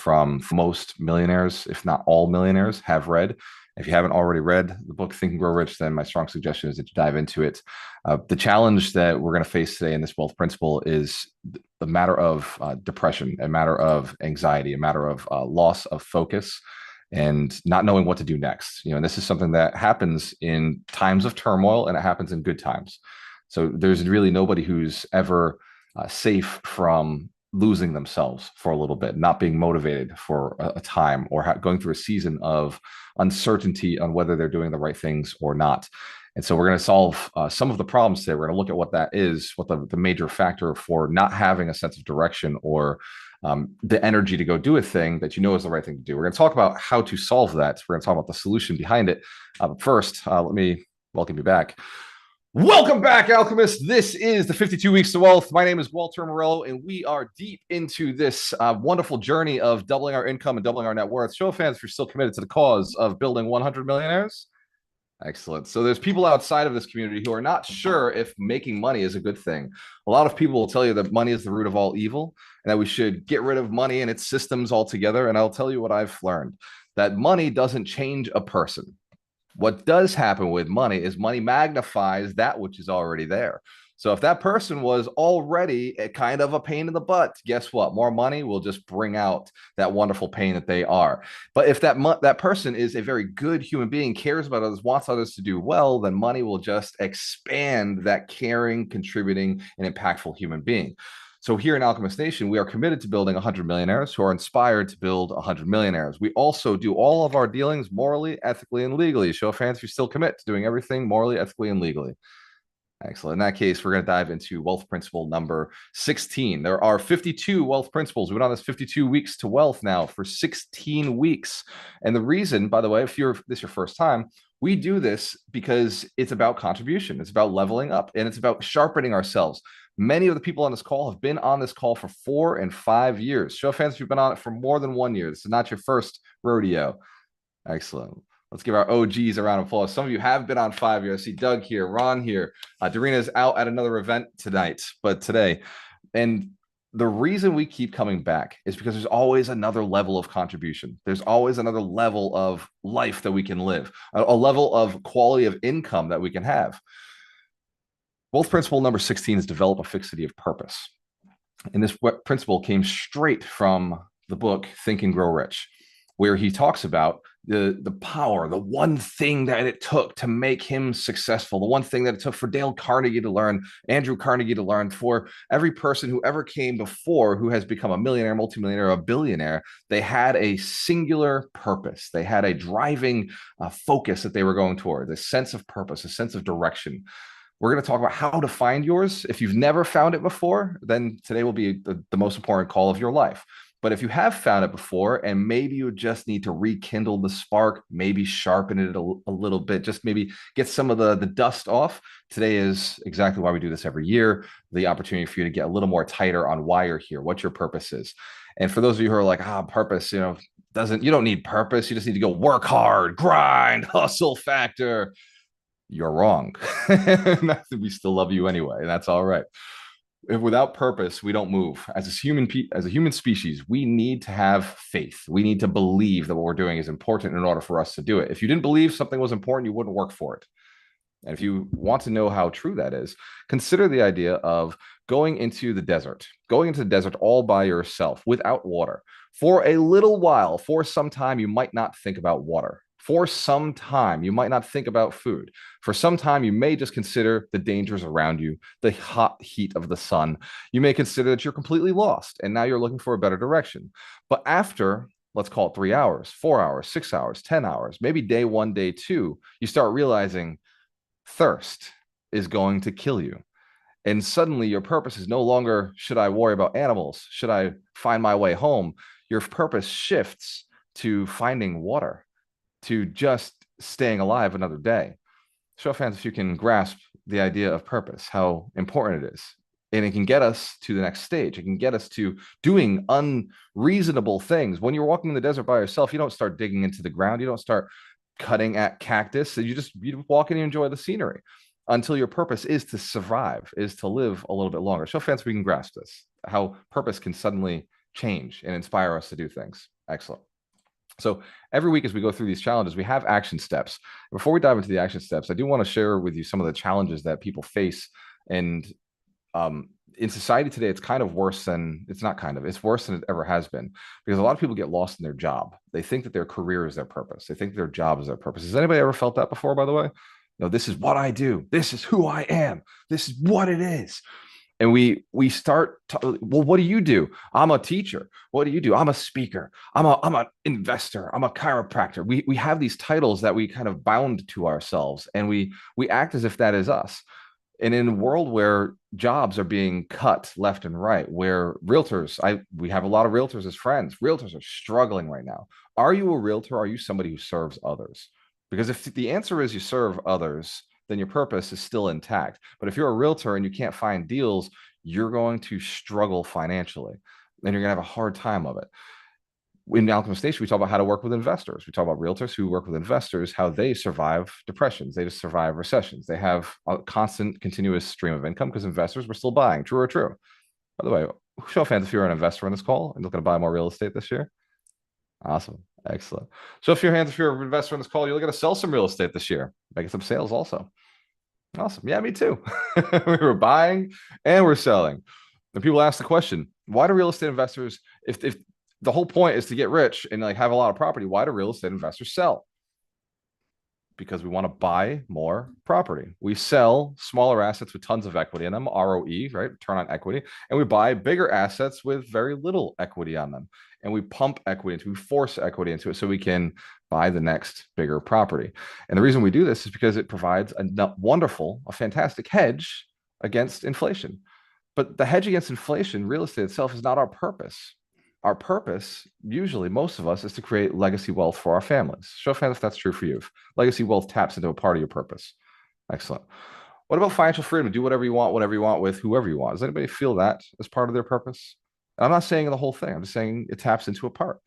from most millionaires, if not all millionaires, have read. If you haven't already read the book Think and Grow Rich, then my strong suggestion is that you dive into it. The challenge that we're going to face today in this wealth principle is the matter of depression, a matter of anxiety, a matter of loss of focus, and not knowing what to do next. And this is something that happens in times of turmoil, and it happens in good times. So there's really nobody who's ever safe from losing themselves for a little bit, not being motivated for a time, or going through a season of uncertainty on whether they're doing the right things or not. And so we're going to solve some of the problems today. We're going to look at what that is, what the major factor for not having a sense of direction or the energy to go do a thing that you know is the right thing to do. We're going to talk about how to solve that. We're going to talk about the solution behind it. But first, let me welcome you back. Welcome back, alchemists. This is the 52 Weeks to Wealth. My name is Walter Morello, and we are deep into this wonderful journey of doubling our income and doubling our net worth. Show of hands if you're still committed to the cause of building 100 millionaires. Excellent. So there's people outside of this community who are not sure if making money is a good thing. A lot of people will tell you that money is the root of all evil and that we should get rid of money and its systems altogether. And I'll tell you what I've learned, that money doesn't change a person. What does happen with money is money magnifies that which is already there. So if that person was already a kind of a pain in the butt, guess what? More money will just bring out that wonderful pain that they are. But if that person is a very good human being, cares about others, wants others to do well, then money will just expand that caring, contributing, and impactful human being. So here in Alchemist Nation, we are committed to building 100 millionaires who are inspired to build 100 millionaires. We also do all of our dealings morally, ethically, and legally. Show of hands if you still commit to doing everything morally, ethically, and legally. Excellent. In that case, we're going to dive into wealth principle number 16. There are 52 wealth principles. We've been on this 52 weeks to wealth now for 16 weeks. And the reason, by the way, if this is your first time, we do this because it's about contribution. It's about leveling up, and it's about sharpening ourselves. Many of the people on this call have been on this call for 4 and 5 years. Show of hands if you've been on it for more than 1 year. This is not your first rodeo. Excellent. Let's give our OGs a round of applause. Some of you have been on 5 years. I see Doug here, Ron here. Darina's out at another event today. And the reason we keep coming back is because there's always another level of contribution. There's always another level of life that we can live, a level of quality of income that we can have. Wealth principle number 16 is develop a fixity of purpose. And this principle came straight from the book Think and Grow Rich, where he talks about the power, the one thing that it took to make him successful, the one thing that it took for Dale Carnegie to learn, Andrew Carnegie to learn, for every person who ever came before who has become a millionaire, multimillionaire, a billionaire. They had a singular purpose. They had a driving focus that they were going toward, a sense of purpose, a sense of direction. We're going to talk about how to find yours. If you've never found it before, then today will be the most important call of your life. But if you have found it before and maybe you just need to rekindle the spark, maybe sharpen it a little bit, just maybe get some of the dust off, today is exactly why we do this every year. The opportunity for you to get a little more tighter on why you're here, what your purpose is. And for those of you who are like, purpose, you don't need purpose. You just need to go work hard, grind, hustle factor. You're wrong. We still love you anyway. And that's all right. Without purpose, we don't move. As a human species, we need to have faith. We need to believe that what we're doing is important in order for us to do it. If you didn't believe something was important, you wouldn't work for it. And if you want to know how true that is, consider the idea of going into the desert all by yourself without water. For a little while, for some time, you might not think about water. For some time, you might not think about food. For some time, you may just consider the dangers around you, the hot heat of the sun. You may consider that you're completely lost, and now you're looking for a better direction. But after, let's call it 3 hours, 4 hours, 6 hours, 10 hours, maybe day 1, day 2, you start realizing thirst is going to kill you. And suddenly your purpose is no longer, should I worry about animals? Should I find my way home? Your purpose shifts to finding water, to just staying alive another day. Show of hands if you can grasp the idea of purpose, how important it is. And it can get us to the next stage. It can get us to doing unreasonable things. When you're walking in the desert by yourself, you don't start digging into the ground. You don't start cutting at cactus. You walk in and enjoy the scenery until your purpose is to survive, is to live a little bit longer. Show of hands if we can grasp this, how purpose can suddenly change and inspire us to do things. Excellent. So every week as we go through these challenges, we have action steps. Before we dive into the action steps, I do want to share with you some of the challenges that people face. And in society today, it's kind of worse than it's not kind of, it's worse than it ever has been, because a lot of people get lost in their job. They think that their career is their purpose. They think their job is their purpose. Has anybody ever felt that before, by the way? No, this is what I do. This is who I am. This is what it is. And we start well, what do you do? I'm a teacher. What do you do? I'm a speaker. I'm an investor. I'm a chiropractor. We have these titles that we kind of bound to ourselves, and we act as if that is us. And in a world where jobs are being cut left and right, where realtors, we have a lot of realtors as friends. Realtors are struggling right now. Are you a realtor? Are you somebody who serves others? Because if the answer is you serve others, then your purpose is still intact. But if you're a realtor and you can't find deals, you're going to struggle financially and you're going to have a hard time of it. In Alchemist Nation, we talk about how to work with investors. We talk about realtors who work with investors, how they survive depressions. They just survive recessions. They have a constant, continuous stream of income because investors were still buying. True or true? By the way, show of hands if you're an investor in this call and looking to buy more real estate this year. Awesome. Excellent. Show of your hands if you're an investor in this call, you're looking to sell some real estate this year, making some sales also. Awesome. Yeah, me too. We were buying and we're selling. And people ask the question, why do real estate investors, if the whole point is to get rich and like have a lot of property, why do real estate investors sell? Because we want to buy more property. We sell smaller assets with tons of equity in them, ROE, right? Return on equity. And we buy bigger assets with very little equity on them. And we pump equity into, we force equity into it so we can buy the next bigger property. And the reason we do this is because it provides a wonderful, a fantastic hedge against inflation. But the hedge against inflation, real estate itself, is not our purpose. Our purpose, usually most of us, is to create legacy wealth for our families. Show of hands if that's true for you. If legacy wealth taps into a part of your purpose. Excellent. What about financial freedom? Do whatever you want with whoever you want. Does anybody feel that as part of their purpose? I'm not saying the whole thing. I'm just saying it taps into a part.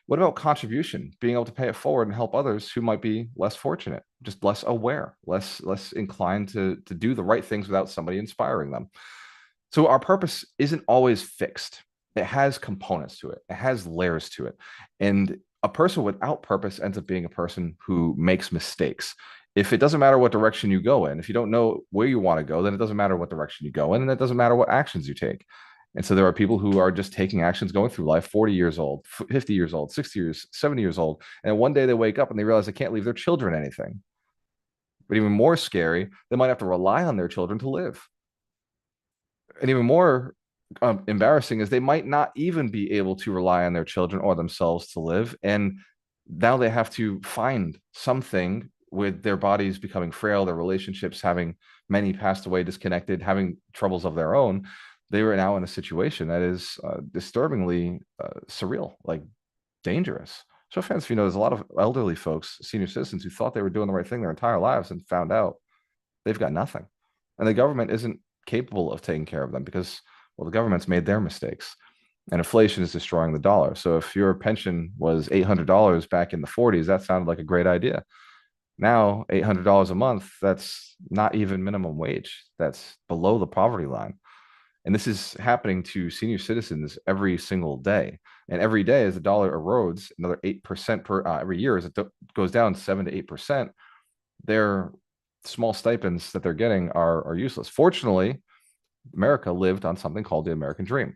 What about contribution? Being able to pay it forward and help others who might be less fortunate, just less aware, less inclined to do the right things without somebody inspiring them. So our purpose isn't always fixed. It has components to it. It has layers to it. And a person without purpose ends up being a person who makes mistakes. If it doesn't matter what direction you go in, if you don't know where you want to go, then it doesn't matter what direction you go in, and it doesn't matter what actions you take. And so there are people who are just taking actions going through life, 40 years old, 50 years old, 60 years, 70 years old. And one day they wake up and they realize they can't leave their children anything. But even more scary, they might have to rely on their children to live. And even more embarrassing is they might not even be able to rely on their children or themselves to live. And now they have to find something with their bodies becoming frail, their relationships having many passed away, disconnected, having troubles of their own. They were now in a situation that is disturbingly surreal, like dangerous. So fans, you know, there's a lot of elderly folks, senior citizens who thought they were doing the right thing their entire lives and found out they've got nothing. And the government isn't capable of taking care of them because, well, the government's made their mistakes and inflation is destroying the dollar. So if your pension was $800 back in the 40s, that sounded like a great idea. Now, $800 a month, that's not even minimum wage. That's below the poverty line. And this is happening to senior citizens every single day. And every day, as the dollar erodes another 8% per every year, as it goes down 7 to 8%, their small stipends that they're getting are useless. Fortunately, America lived on something called the American dream.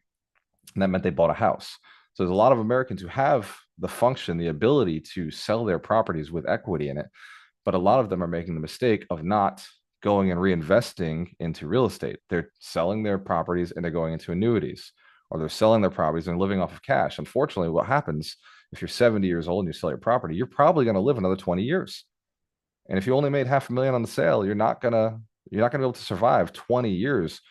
And that meant they bought a house. So there's a lot of Americans who have the function, the ability to sell their properties with equity in it. But a lot of them are making the mistake of not going and reinvesting into real estate. They're selling their properties and they're going into annuities, or they're selling their properties and living off of cash. Unfortunately, what happens if you're 70 years old and you sell your property, you're probably going to live another 20 years. And if you only made $500,000 on the sale, you're not gonna be able to survive 20 years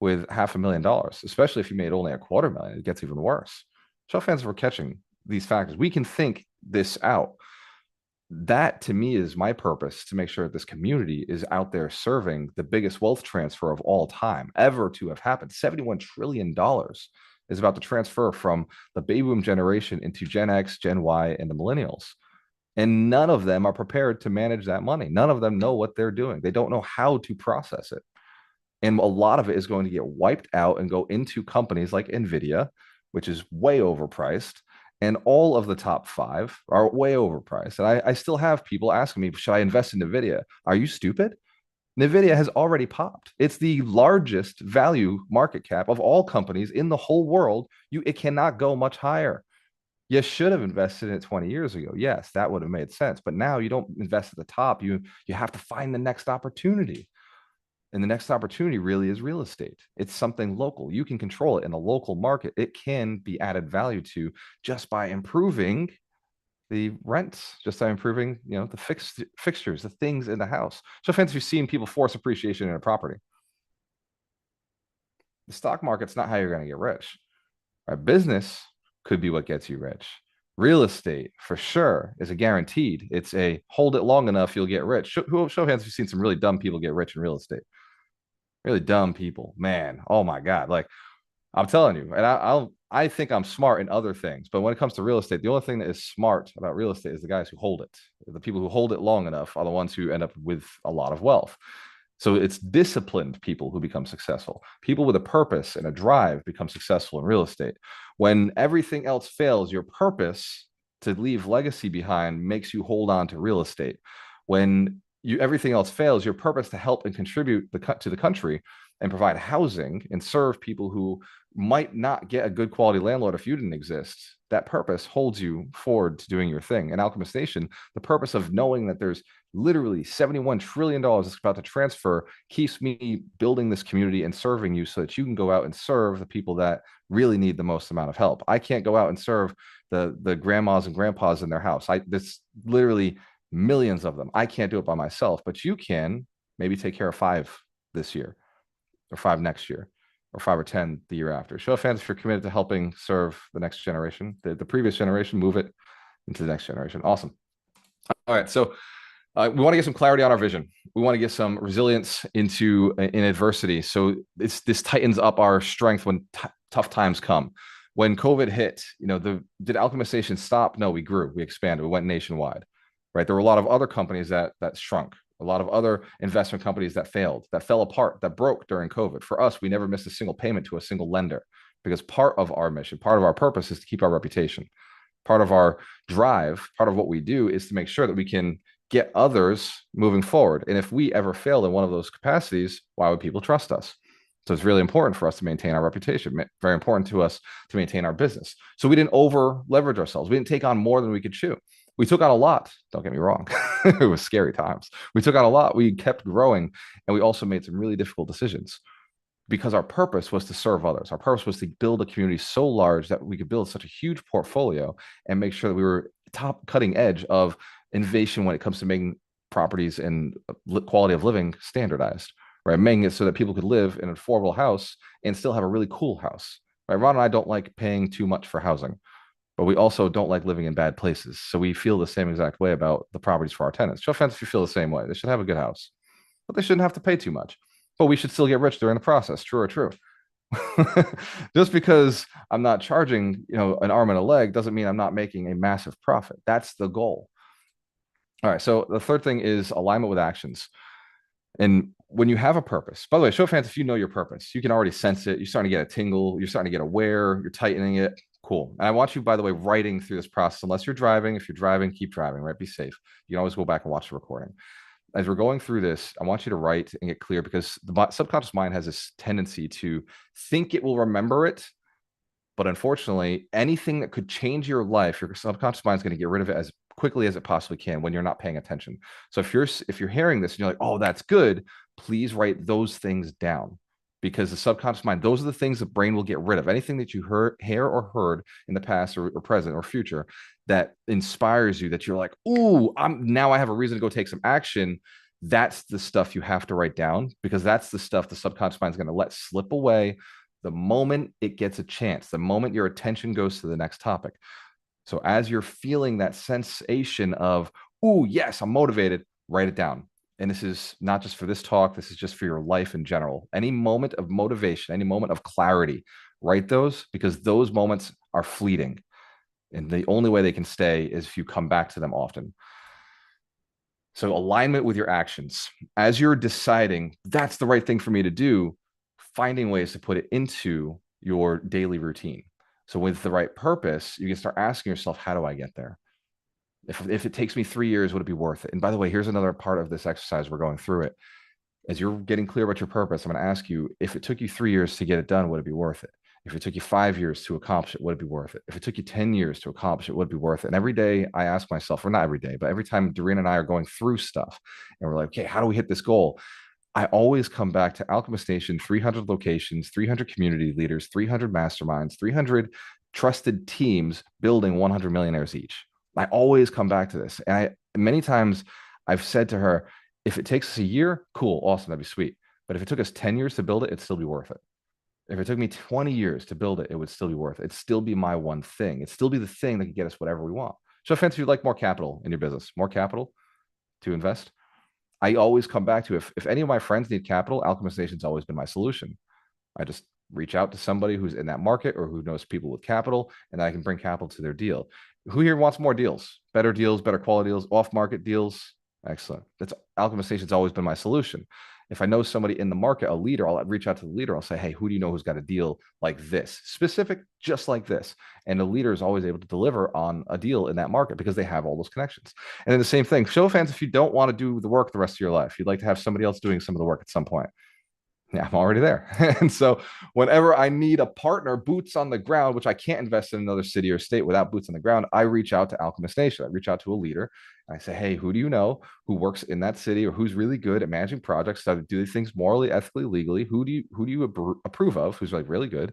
with $500,000, especially if you made only $250,000. It gets even worse. So fans, we're catching these factors. We can think this out. That to me is my purpose, to make sure that this community is out there serving the biggest wealth transfer of all time ever to have happened. $71 trillion is about to transfer from the baby boom generation into Gen X, Gen Y, and the millennials. And none of them are prepared to manage that money. None of them know what they're doing. They don't know how to process it. And a lot of it is going to get wiped out and go into companies like NVIDIA, which is way overpriced, And all of the top five are way overpriced. And I still have people asking me, should I invest in NVIDIA? Are you stupid? NVIDIA has already popped. It's the largest value market cap of all companies in the whole world. It cannot go much higher. You should have invested in it 20 years ago. Yes, that would have made sense. But now you don't invest at the top. You have to find the next opportunity. And the next opportunity really is real estate. It's something local. You can control it in a local market. It can be added value to just by improving the rents, just by improving, the fixtures, the things in the house. So, if you've seen people force appreciation in a property, the stock market's not how you're going to get rich. Right? Business could be what gets you rich. Real estate, for sure, is a guaranteed. It's a hold it long enough, you'll get rich. Show of hands if you've seen some really dumb people get rich in real estate. Really dumb people, man. Oh my God. Like, I'm telling you, and I think I'm smart in other things, but when it comes to real estate, the only thing that is smart about real estate is the guys who hold it. The people who hold it long enough are the ones who end up with a lot of wealth. So it's disciplined people who become successful. People with a purpose and a drive become successful in real estate. When everything else fails, your purpose to leave legacy behind makes you hold on to real estate. When everything else fails, your purpose to help and contribute to the country and provide housing and serve people who might not get a good quality landlord if you didn't exist. That purpose holds you forward to doing your thing. In Alchemist Nation, the purpose of knowing that there's literally $71 trillion that's about to transfer keeps me building this community and serving you so that you can go out and serve the people that really need the most amount of help. I can't go out and serve the grandmas and grandpas in their house. This literally millions of them. I can't do it by myself, but you can maybe take care of 5 this year or 5 next year or 5 or 10 the year after. Show of hands if you're committed to helping serve the next generation, the previous generation, move it into the next generation. Awesome. All right. So we want to get some clarity on our vision. We want to get some resilience in adversity. So this tightens up our strength when tough times come. When COVID hit, did Alchemist Nation stop? No, we grew, we expanded, we went nationwide. Right? There were a lot of other companies that shrunk, a lot of other investment companies that failed, that fell apart, that broke during COVID. For us, we never missed a single payment to a single lender because part of our mission, part of our purpose is to keep our reputation. Part of our drive, part of what we do is to make sure that we can get others moving forward. And if we ever failed in one of those capacities, why would people trust us? So it's really important for us to maintain our reputation, very important to us to maintain our business. So we didn't over leverage ourselves. We didn't take on more than we could chew. We took on a lot. Don't get me wrong. It was scary times. We took on a lot. We kept growing, and we also made some really difficult decisions because our purpose was to serve others. Our purpose was to build a community so large that we could build such a huge portfolio and make sure that we were top cutting edge of innovation when it comes to making properties and quality of living standardized, right? Making it so that people could live in an affordable house and still have a really cool house, right? Ron and I don't like paying too much for housing, but we also don't like living in bad places. So we feel the same exact way about the properties for our tenants. Show offense if you feel the same way. They should have a good house, but they shouldn't have to pay too much. But we should still get rich during the process. True or true? Just because I'm not charging, an arm and a leg doesn't mean I'm not making a massive profit. That's the goal. All right. So the third thing is alignment with actions. And when you have a purpose, by the way, show of hands if you know your purpose, you can already sense it. You're starting to get a tingle. You're starting to get aware. You're tightening it. Cool. And I want you, by the way, writing through this process. Unless you're driving, if you're driving, keep driving, right? Be safe. You can always go back and watch the recording. As we're going through this, I want you to write and get clear because the subconscious mind has this tendency to think it will remember it. But unfortunately, anything that could change your life, your subconscious mind is going to get rid of it as quickly as it possibly can when you're not paying attention. So if you're hearing this and you're like, oh, that's good, please write those things down because the subconscious mind, those are the things the brain will get rid of. Anything that you hear or heard in the past or present or future that inspires you, that you're like, ooh, now I have a reason to go take some action. That's the stuff you have to write down because that's the stuff the subconscious mind is going to let slip away the moment it gets a chance, the moment your attention goes to the next topic. So as you're feeling that sensation of, ooh, yes, I'm motivated, write it down. And this is not just for this talk, this is just for your life in general. Any moment of motivation, any moment of clarity, write those because those moments are fleeting. And the only way they can stay is if you come back to them often. So alignment with your actions. As you're deciding that's the right thing for me to do, finding ways to put it into your daily routine. So with the right purpose, you can start asking yourself, how do I get there? If it takes me 3 years, would it be worth it? And by the way, here's another part of this exercise. We're going through it. As you're getting clear about your purpose, I'm going to ask you, if it took you 3 years to get it done, would it be worth it? If it took you 5 years to accomplish it, would it be worth it? If it took you 10 years to accomplish it, would it be worth it? And every day I ask myself, or not every day, but every time Doreen and I are going through stuff and we're like, okay, how do we hit this goal? I always come back to Alchemist Nation, 300 locations, 300 community leaders, 300 masterminds, 300 trusted teams building 100 millionaires each. I always come back to this. And many times I've said to her, if it takes us a year, cool, awesome, that'd be sweet. But if it took us 10 years to build it, it'd still be worth it. If it took me 20 years to build it, it would still be worth it. It'd still be my one thing. It'd still be the thing that could get us whatever we want. So, if you'd like more capital in your business, more capital to invest, I always come back to, if any of my friends need capital, Alchemist Nation's always been my solution. I just reach out to somebody who's in that market or who knows people with capital, and I can bring capital to their deal. Who here wants more deals, better quality deals, off market deals? Excellent. That's Alchemist Nation's always been my solution. If I know somebody in the market, a leader, I'll reach out to the leader. I'll say, hey, who do you know who's got a deal like this, specific, just like this? And the leader is always able to deliver on a deal in that market because they have all those connections. And then the same thing, show fans, if you don't want to do the work the rest of your life, you'd like to have somebody else doing some of the work at some point. Yeah, I'm already there. And so whenever I need a partner, boots on the ground, which I can't invest in another city or state without boots on the ground, I reach out to Alchemist Nation. I reach out to a leader. And I say, hey, who do you know who works in that city or who's really good at managing projects, to do these things morally, ethically, legally? Who do you approve of? Who's like really good?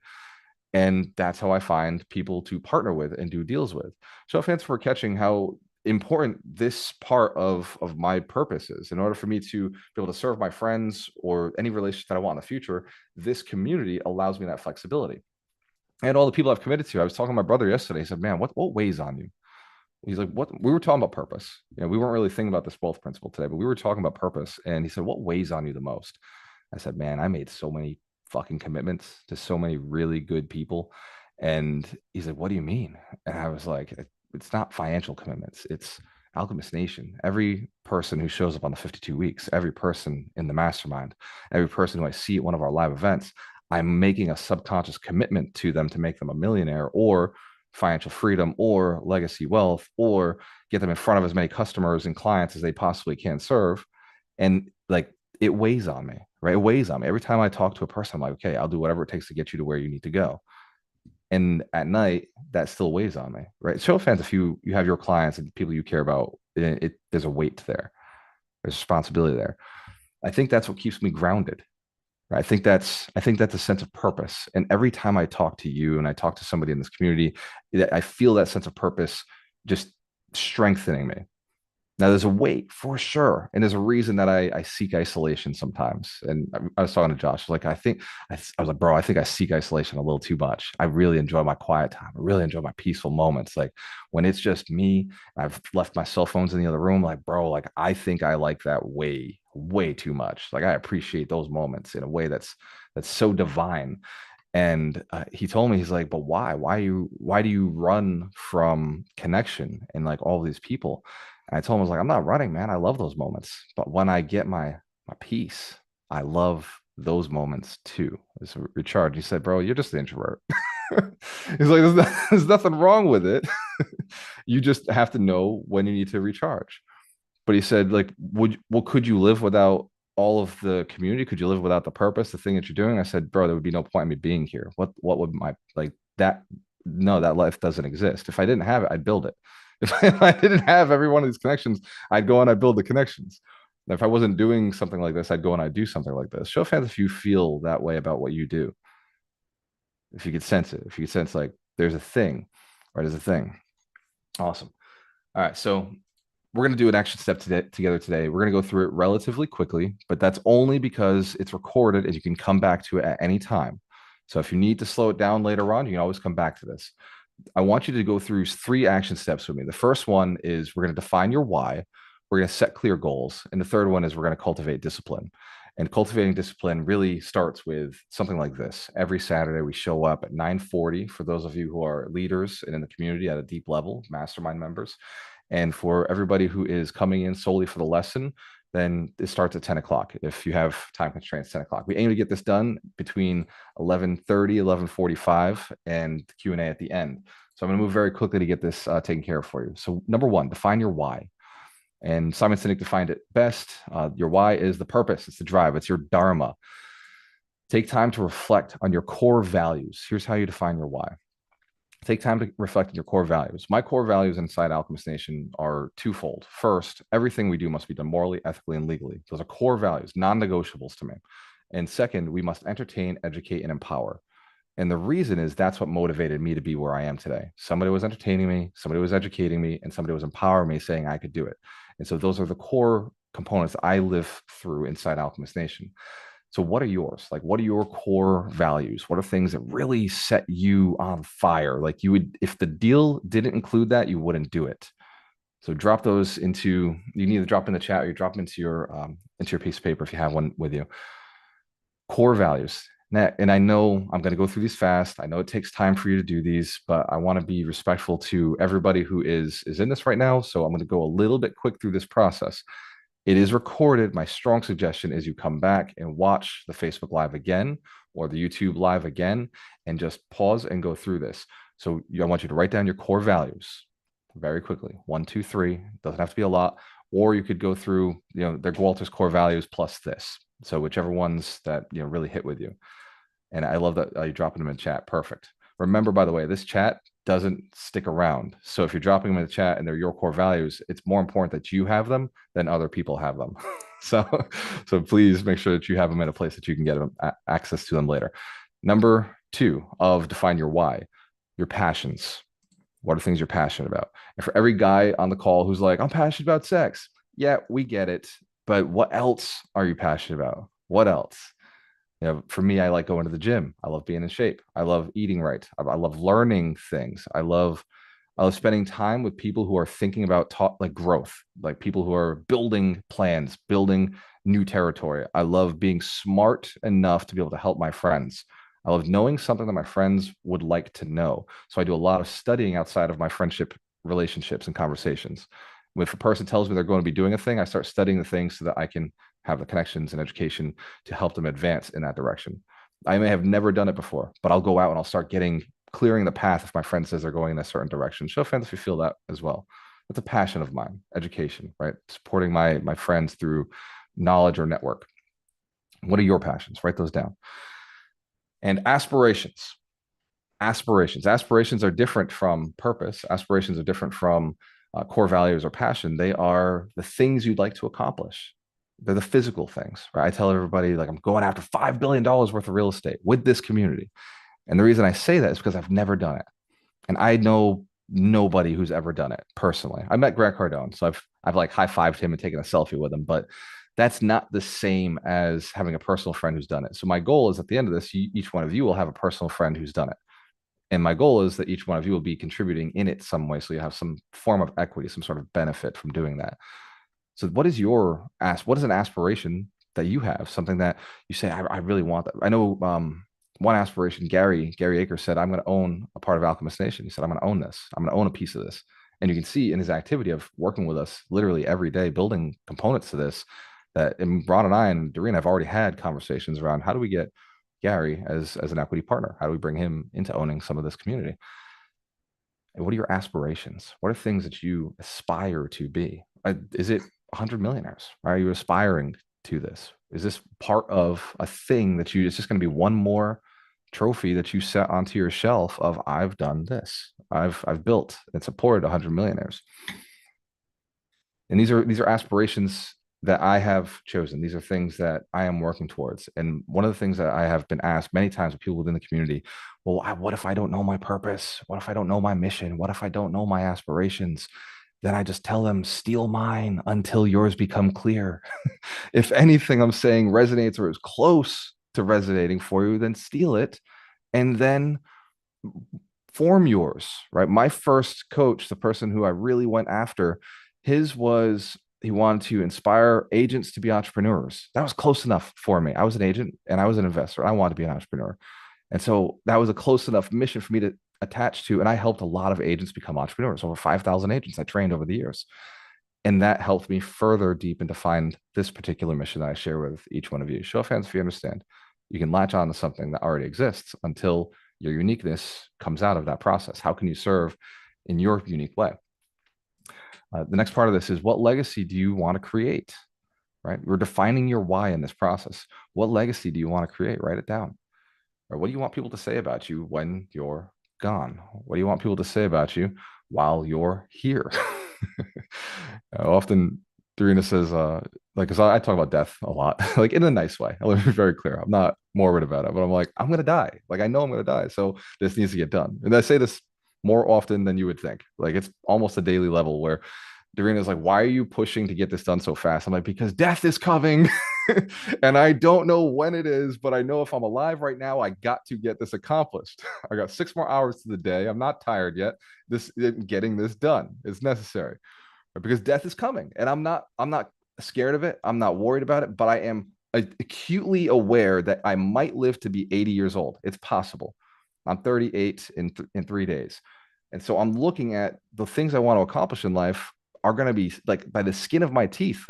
And that's how I find people to partner with and do deals with. So thanks for catching how important this part of my purpose is. In order for me to be able to serve my friends or any relationship that I want in the future, this community allows me that flexibility. And all the people I've committed to, I was talking to my brother yesterday. He said, man, what weighs on you? He's like, what? We were talking about purpose. We weren't really thinking about this wealth principle today, but we were talking about purpose. And he said, what weighs on you the most? I said, man, I made so many fucking commitments to so many really good people. And he's like, what do you mean? And I was like, it's not financial commitments. It's Alchemist Nation. Every person who shows up on the 52 weeks, every person in the mastermind, every person who I see at one of our live events, I'm making a subconscious commitment to them to make them a millionaire or financial freedom or legacy wealth or get them in front of as many customers and clients as they possibly can serve. And like, it weighs on me, right? It weighs on me. Every time I talk to a person, I'm like, okay, I'll do whatever it takes to get you to where you need to go. And at night, that still weighs on me, right? Show fans, if you have your clients and people you care about, there's a weight there. There's responsibility there. I think that's what keeps me grounded. Right? I think that's a sense of purpose. And every time I talk to you and I talk to somebody in this community, I feel that sense of purpose just strengthening me. Now, there's a weight for sure, and there's a reason that I seek isolation sometimes. And I was talking to Josh, like I was like, bro, I think I seek isolation a little too much. I really enjoy my quiet time. I really enjoy my peaceful moments. Like when it's just me, I've left my cell phones in the other room. Like, bro, like I think I like that way too much. Like I appreciate those moments in a way that's so divine. And he told me, he's like, but why? Why do you run from connection and like all these people? And I told him, I was like, I'm not running, man. I love those moments. But when I get my peace, I love those moments too. It's a recharge. He said, bro, you're just an introvert. He's like, there's nothing wrong with it. You just have to know when you need to recharge. But he said, like, could you live without all of the community? Could you live without the purpose, the thing that you're doing? I said, bro, there would be no point in me being here. What would my like that? No, that life doesn't exist. If I didn't have it, I'd build it. If I didn't have every one of these connections, I'd go and I'd build the connections. If I wasn't doing something like this, I'd go and I'd do something like this. Show fans if you feel that way about what you do. If you could sense it, if you could sense like there's a thing, right? There's a thing. Awesome. All right. So we're going to do an action step together today. We're going to go through it relatively quickly, but that's only because it's recorded and you can come back to it at any time. So if you need to slow it down later on, you can always come back to this. I want you to go through 3 action steps with me. The first one is we're going to define your why. We're going to set clear goals. And the third one is we're going to cultivate discipline. And cultivating discipline really starts with something like this. Every Saturday, we show up at 9:40 for those of you who are leaders and in the community at a deep level, mastermind members. And for everybody who is coming in solely for the lesson, then it starts at 10 o'clock. If you have time constraints, 10 o'clock. We aim to get this done between 11:30, 11:45, and Q&A at the end. So I'm going to move very quickly to get this taken care of for you. So number one, define your why. And Simon Sinek defined it best. Your why is the purpose. It's the drive. It's your dharma. Take time to reflect on your core values. Here's how you define your why. Take time to reflect on your core values. My core values inside Alchemist Nation are twofold. First, everything we do must be done morally, ethically, and legally. Those are core values, non-negotiables to me. And second, we must entertain, educate, and empower. And the reason is that's what motivated me to be where I am today. Somebody was entertaining me, somebody was educating me, and somebody was empowering me, saying I could do it. And so those are the core components I live through inside Alchemist Nation. So what are yours? Like, what are your core values? What are things that really set you on fire? Like you would, if the deal didn't include that, you wouldn't do it. So drop those into, you can either drop in the chat or you drop them into your piece of paper if you have one with you. Core values. And I know I'm going to go through these fast. I know it takes time for you to do these, but I want to be respectful to everybody who is in this right now. So I'm going to go a little bit quick through this process. It is recorded. My strong suggestion is you come back and watch the Facebook Live again or the YouTube Live again and just pause and go through this. So I want you to write down your core values very quickly. 1, 2, 3. Doesn't have to be a lot. Or you could go through, their Walter's core values plus this. So whichever ones that really hit with you. And I love that you're dropping them in chat. Perfect. Remember, by the way, this chat doesn't stick around. So if you're dropping them in the chat and they're your core values, it's more important that you have them than other people have them. so please make sure that you have them in a place that you can get them, access to them later. Number 2 of define your why, your passions. What are things you're passionate about? And for every guy on the call who's like, I'm passionate about sex. Yeah, we get it. But what else are you passionate about? What else? For me, I like going to the gym. I love being in shape. I love eating right. I love learning things. I love spending time with people who are thinking about like growth, like people who are building plans, building new territory. I love being smart enough to be able to help my friends. I love knowing something that my friends would like to know. So I do a lot of studying outside of my friendship relationships and conversations. If a person tells me they're going to be doing a thing, I start studying the things so that I can have the connections and education to help them advance in that direction. I may have never done it before, but I'll go out and I'll start clearing the path if my friend says they're going in a certain direction. Show friends if you feel that as well. That's a passion of mine, education, right? Supporting my friends through knowledge or network. What are your passions? Write those down. And aspirations. Aspirations are different from purpose. Aspirations are different from core values or passion. They are the things you'd like to accomplish. They're the physical things, right? I tell everybody, like, I'm going after $5 billion worth of real estate with this community. And the reason I say that is because I've never done it. And I know nobody who's ever done it personally. I met Grant Cardone, so I've like high-fived him and taken a selfie with him, but that's not the same as having a personal friend who's done it. So my goal is at the end of this, each one of you will have a personal friend who's done it. And my goal is that each one of you will be contributing in it some way. So you have some form of equity, some sort of benefit from doing that. So what is an aspiration that you have? Something that you say, I really want that. I know one aspiration, Gary Akers said, I'm going to own a part of Alchemist Nation. He said, I'm going to own this. I'm going to own a piece of this. And you can see in his activity of working with us literally every day, building components to this, that and Ron and I and Doreen have already had conversations around how do we get Gary as an equity partner? How do we bring him into owning some of this community? And what are your aspirations? What are things that you aspire to be? Is it 100 millionaires? Are you aspiring to this? Is this part of a thing that it's just going to be one more trophy that you set onto your shelf of I've done this. I've built and supported 100 millionaires. And these are aspirations that I have chosen. These are things that I am working towards. And one of the things that I have been asked many times by people within the community, well, what if I don't know my purpose? What if I don't know my mission? What if I don't know my aspirations? Then I just tell them, steal mine until yours become clear. If anything I'm saying resonates or is close to resonating for you, then steal it and then form yours, right? My first coach, the person who I really went after, his was he wanted to inspire agents to be entrepreneurs. That was close enough for me. I was an agent and I was an investor. I wanted to be an entrepreneur. And so that was a close enough mission for me to attach to. And I helped a lot of agents become entrepreneurs, over 5,000 agents I trained over the years. And that helped me further deep and define this particular mission that I share with each one of you. Show of hands if you understand. You can latch on to something that already exists until your uniqueness comes out of that process. How can you serve in your unique way? The next part of this is, what legacy do you want to create? Right? We're defining your why in this process. What legacy do you want to create? Write it down. Or what do you want people to say about you when you're gone? What do you want people to say about you while you're here? Often Dorina says, like, because I talk about death a lot, like in a nice way. I'll be very clear. I'm not morbid about it, but I'm like, I'm gonna die. Like, I know I'm gonna die. So this needs to get done. And I say this more often than you would think. Like, it's almost a daily level where Dorina's like, why are you pushing to get this done so fast? I'm like, because death is coming. And I don't know when it is, but I know if I'm alive right now, I got to get this accomplished. I got 6 more hours to the day. I'm not tired yet. This getting this done is necessary because death is coming, and I'm not scared of it. I'm not worried about it, but I am acutely aware that I might live to be 80 years old. It's possible. I'm 38 in 3 days. And so I'm looking at the things I want to accomplish in life are going to be like by the skin of my teeth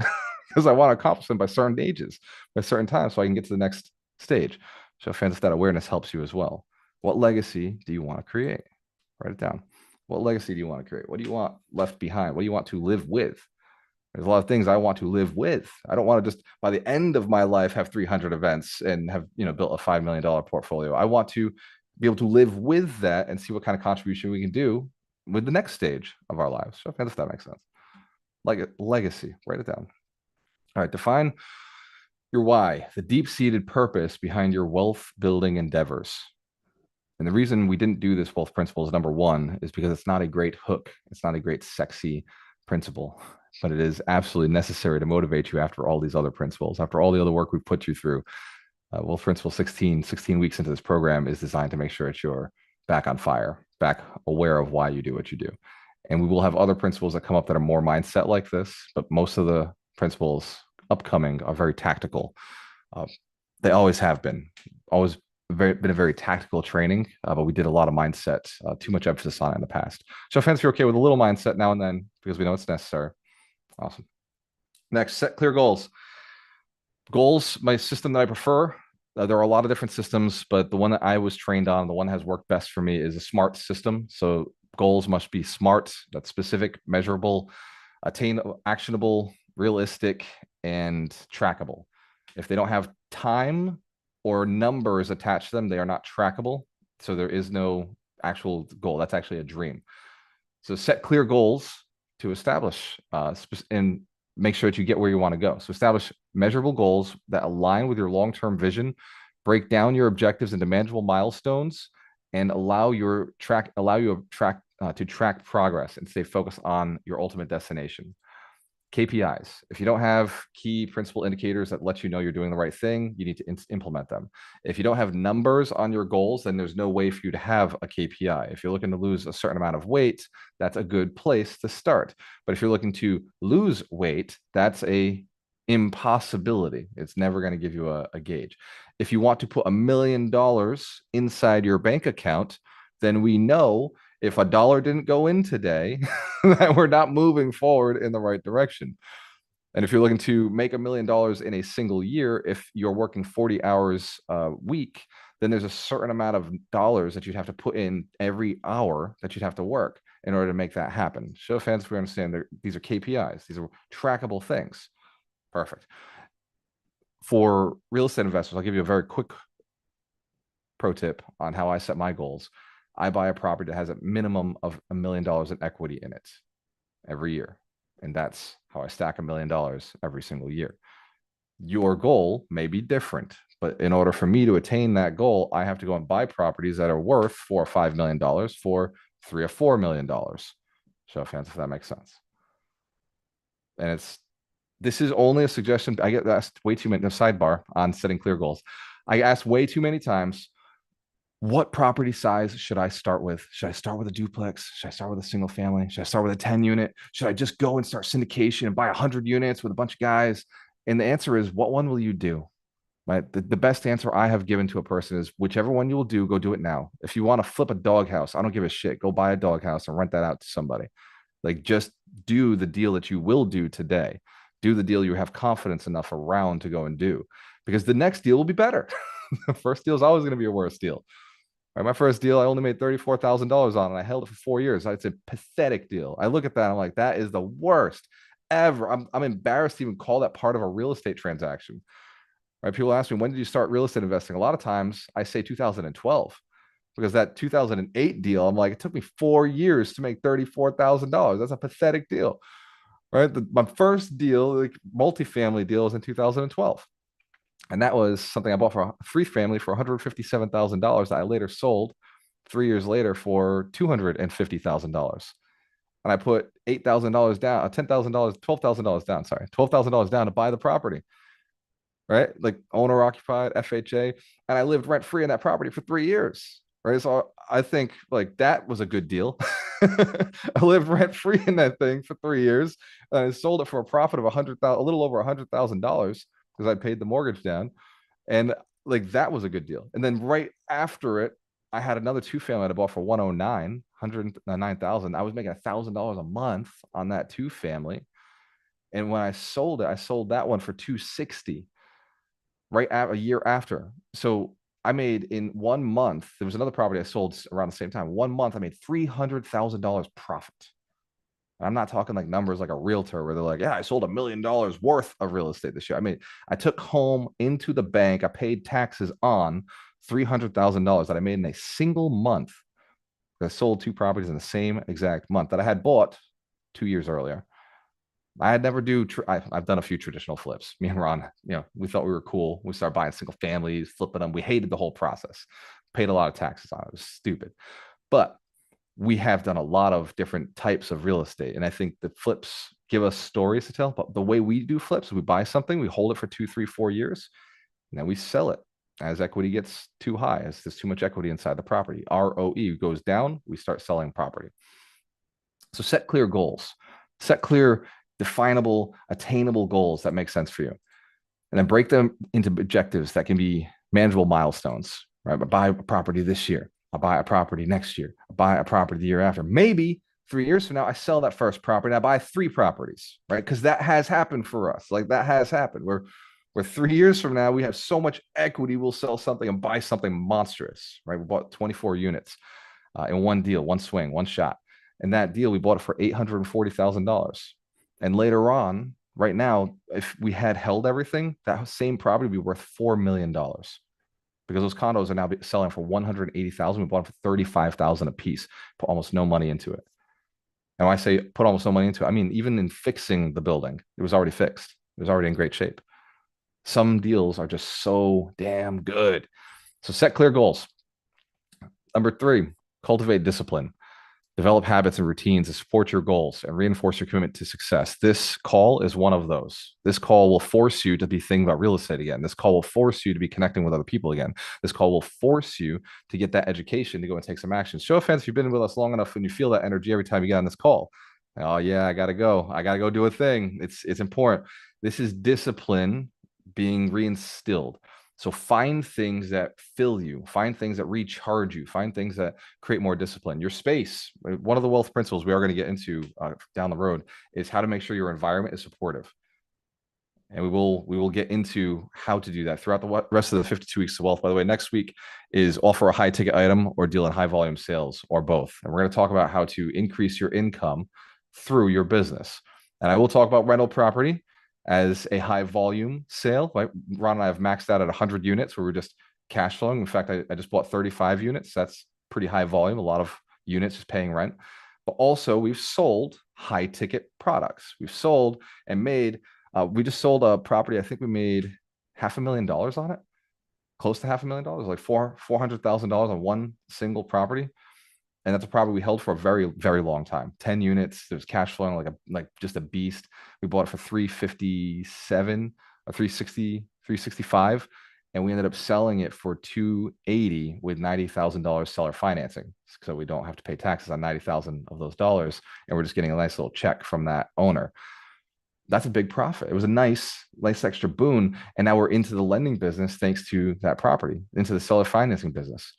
because I want to accomplish them by certain ages, by certain times, so I can get to the next stage. So, fans, that awareness helps you as well. What legacy do you want to create? Write it down. What legacy do you want to create? What do you want left behind? What do you want to live with? There's a lot of things I want to live with. I don't want to just by the end of my life have 300 events and have built a $5 million portfolio. I want to be able to live with that and see what kind of contribution we can do with the next stage of our lives. So, if that makes sense. Like legacy, write it down. All right, define your why, the deep-seated purpose behind your wealth building endeavors. And the reason we didn't do this wealth principle is number one, is because it's not a great hook. It's not a great sexy principle, but it is absolutely necessary to motivate you after all these other principles, after all the other work we've put you through. Wealth Principle 16 weeks into this program is designed to make sure that you're back on fire, back aware of why you do what you do. And we will have other principles that come up that are more mindset like this, but most of the principles upcoming are very tactical. They always have been, always been a very tactical training, but we did a lot of mindset, too much emphasis on it in the past. So, fans, if you're okay with a little mindset now and then, because we know it's necessary. Awesome. Next, set clear goals. Goals, my system that I prefer. There are a lot of different systems, but the one that I was trained on, the one that has worked best for me, is a SMART system. So goals must be SMART, that's specific, measurable, actionable, realistic, and trackable. If they don't have time or numbers attached to them, they are not trackable. So there is no actual goal. That's actually a dream. So set clear goals to establish and make sure that you get where you want to go. So establish measurable goals that align with your long-term vision, break down your objectives into manageable milestones, and allow you to track progress and stay focused on your ultimate destination. KPIs. If you don't have key principal indicators that let you know you're doing the right thing, you need to implement them. If you don't have numbers on your goals, then there's no way for you to have a KPI. If you're looking to lose a certain amount of weight, that's a good place to start. But if you're looking to lose weight, that's a impossibility. It's never going to give you a gauge. If you want to put $1 million inside your bank account, then we know if a dollar didn't go in today, that we're not moving forward in the right direction. And if you're looking to make $1 million in a single year, if you're working 40 hours a week, then there's a certain amount of dollars that you'd have to put in every hour that you'd have to work in order to make that happen. Show of hands if we understand that these are KPIs. These are trackable things. Perfect. For real estate investors, I'll give you a very quick pro tip on how I set my goals. I buy a property that has a minimum of $1 million in equity in it every year. And that's how I stack $1 million every single year. Your goal may be different, but in order for me to attain that goal, I have to go and buy properties that are worth $4 or $5 million for $3 or $4 million. Show of hands if that makes sense. And this is only a suggestion. I get asked way too many, sidebar on setting clear goals. I asked way too many times, what property size should I start with? Should I start with a duplex? Should I start with a single family? Should I start with a 10 unit? Should I just go and start syndication and buy 100 units with a bunch of guys? And the answer is, what one will you do? Right? The best answer I have given to a person is whichever one you will do, go do it now. If you want to flip a doghouse, I don't give a shit. Go buy a doghouse and rent that out to somebody. Like, just do the deal that you will do today. Do the deal you have confidence enough around to go and do, because the next deal will be better. The first deal is always going to be a worse deal. Right, my first deal, I only made $34,000 on, and I held it for 4 years. It's a pathetic deal. I look at that, I'm like, that is the worst ever. I'm embarrassed to even call that part of a real estate transaction. Right? People ask me, when did you start real estate investing? A lot of times I say 2012, because that 2008 deal, I'm like, it took me 4 years to make $34,000. That's a pathetic deal. Right? My first deal, like multifamily deal, was in 2012. And that was something I bought for a free family for $157,000 that I later sold 3 years later for $250,000. And I put $8,000 down, $10,000, $12,000 down, sorry, $12,000 down to buy the property, right? Like owner occupied, FHA. And I lived rent free in that property for 3 years, right? So I think like that was a good deal. I lived rent free in that thing for 3 years. And I sold it for a profit of a little over $100,000 because I paid the mortgage down. And like that was a good deal. And then right after it, I had another two family I bought for 109,000. I was making $1,000 a month on that two family. And when I sold it, I sold that one for 260 right at a year after. So I made in 1 month, there was another property I sold around the same time. 1 month, I made $300,000 profit. I'm not talking like numbers like a realtor where they're like, yeah, I sold $1 million worth of real estate this year. I mean, I took home into the bank, I paid taxes on $300,000 that I made in a single month. I sold two properties in the same exact month that I had bought 2 years earlier. I had never I've done a few traditional flips. Me and Ron, we thought we were cool. We started buying single families, flipping them. We hated the whole process. Paid a lot of taxes on it. It was stupid. But we have done a lot of different types of real estate. And I think the flips give us stories to tell. But the way we do flips, we buy something, we hold it for 2, 3, 4 years, and then we sell it as equity gets too high, as there's too much equity inside the property. ROE goes down, we start selling property. So set clear goals, set clear, definable, attainable goals that make sense for you. And then break them into objectives that can be manageable milestones, right? But buy a property this year. I'll buy a property next year. I'll buy a property the year after. Maybe 3 years from now, I sell that first property and I buy 3 properties, right? Because that has happened for us. Like that has happened. We're 3 years from now, we have so much equity, we'll sell something and buy something monstrous, right? We bought 24 units in one deal, one swing, one shot. And that deal, we bought it for $840,000. And later on, right now, if we had held everything, that same property would be worth $4 million, because those condos are now selling for $180,000. We bought them for $35,000 a piece, put almost no money into it. And when I say put almost no money into it, I mean, even in fixing the building, it was already fixed. It was already in great shape. Some deals are just so damn good. So set clear goals. Number 3, cultivate discipline. Develop habits and routines to support your goals and reinforce your commitment to success. This call is one of those. This call will force you to be thinking about real estate again. This call will force you to be connecting with other people again. This call will force you to get that education to go and take some action. Show of hands if you've been with us long enough and you feel that energy every time you get on this call. Oh yeah, I gotta go. I gotta go do a thing. It's important. This is discipline being reinstilled. So find things that fill you, find things that recharge you, find things that create more discipline. Your space, one of the wealth principles we are going to get into down the road, is how to make sure your environment is supportive. And we will get into how to do that throughout the rest of the 52 weeks of wealth. By the way, next week is offer a high ticket item or deal in high volume sales, or both. And we're going to talk about how to increase your income through your business. And I will talk about rental property as a high volume sale. Right? Ron and I have maxed out at 100 units where we're just cash flowing. In fact, I just bought 35 units. That's pretty high volume, a lot of units just paying rent. But also we've sold high ticket products. We've sold and made, we just sold a property. I think we made $500,000 on it, close to $500,000, like $400,000 on one single property. And that's a property we held for a very, very long time. 10 units. There's cash flowing like just a beast. We bought it for 357 or 360, 365. And we ended up selling it for 280 with $90,000 seller financing. So we don't have to pay taxes on 90,000 of those dollars. And we're just getting a nice little check from that owner. That's a big profit. It was a nice extra boon. And now we're into the lending business thanks to that property, into the seller financing business.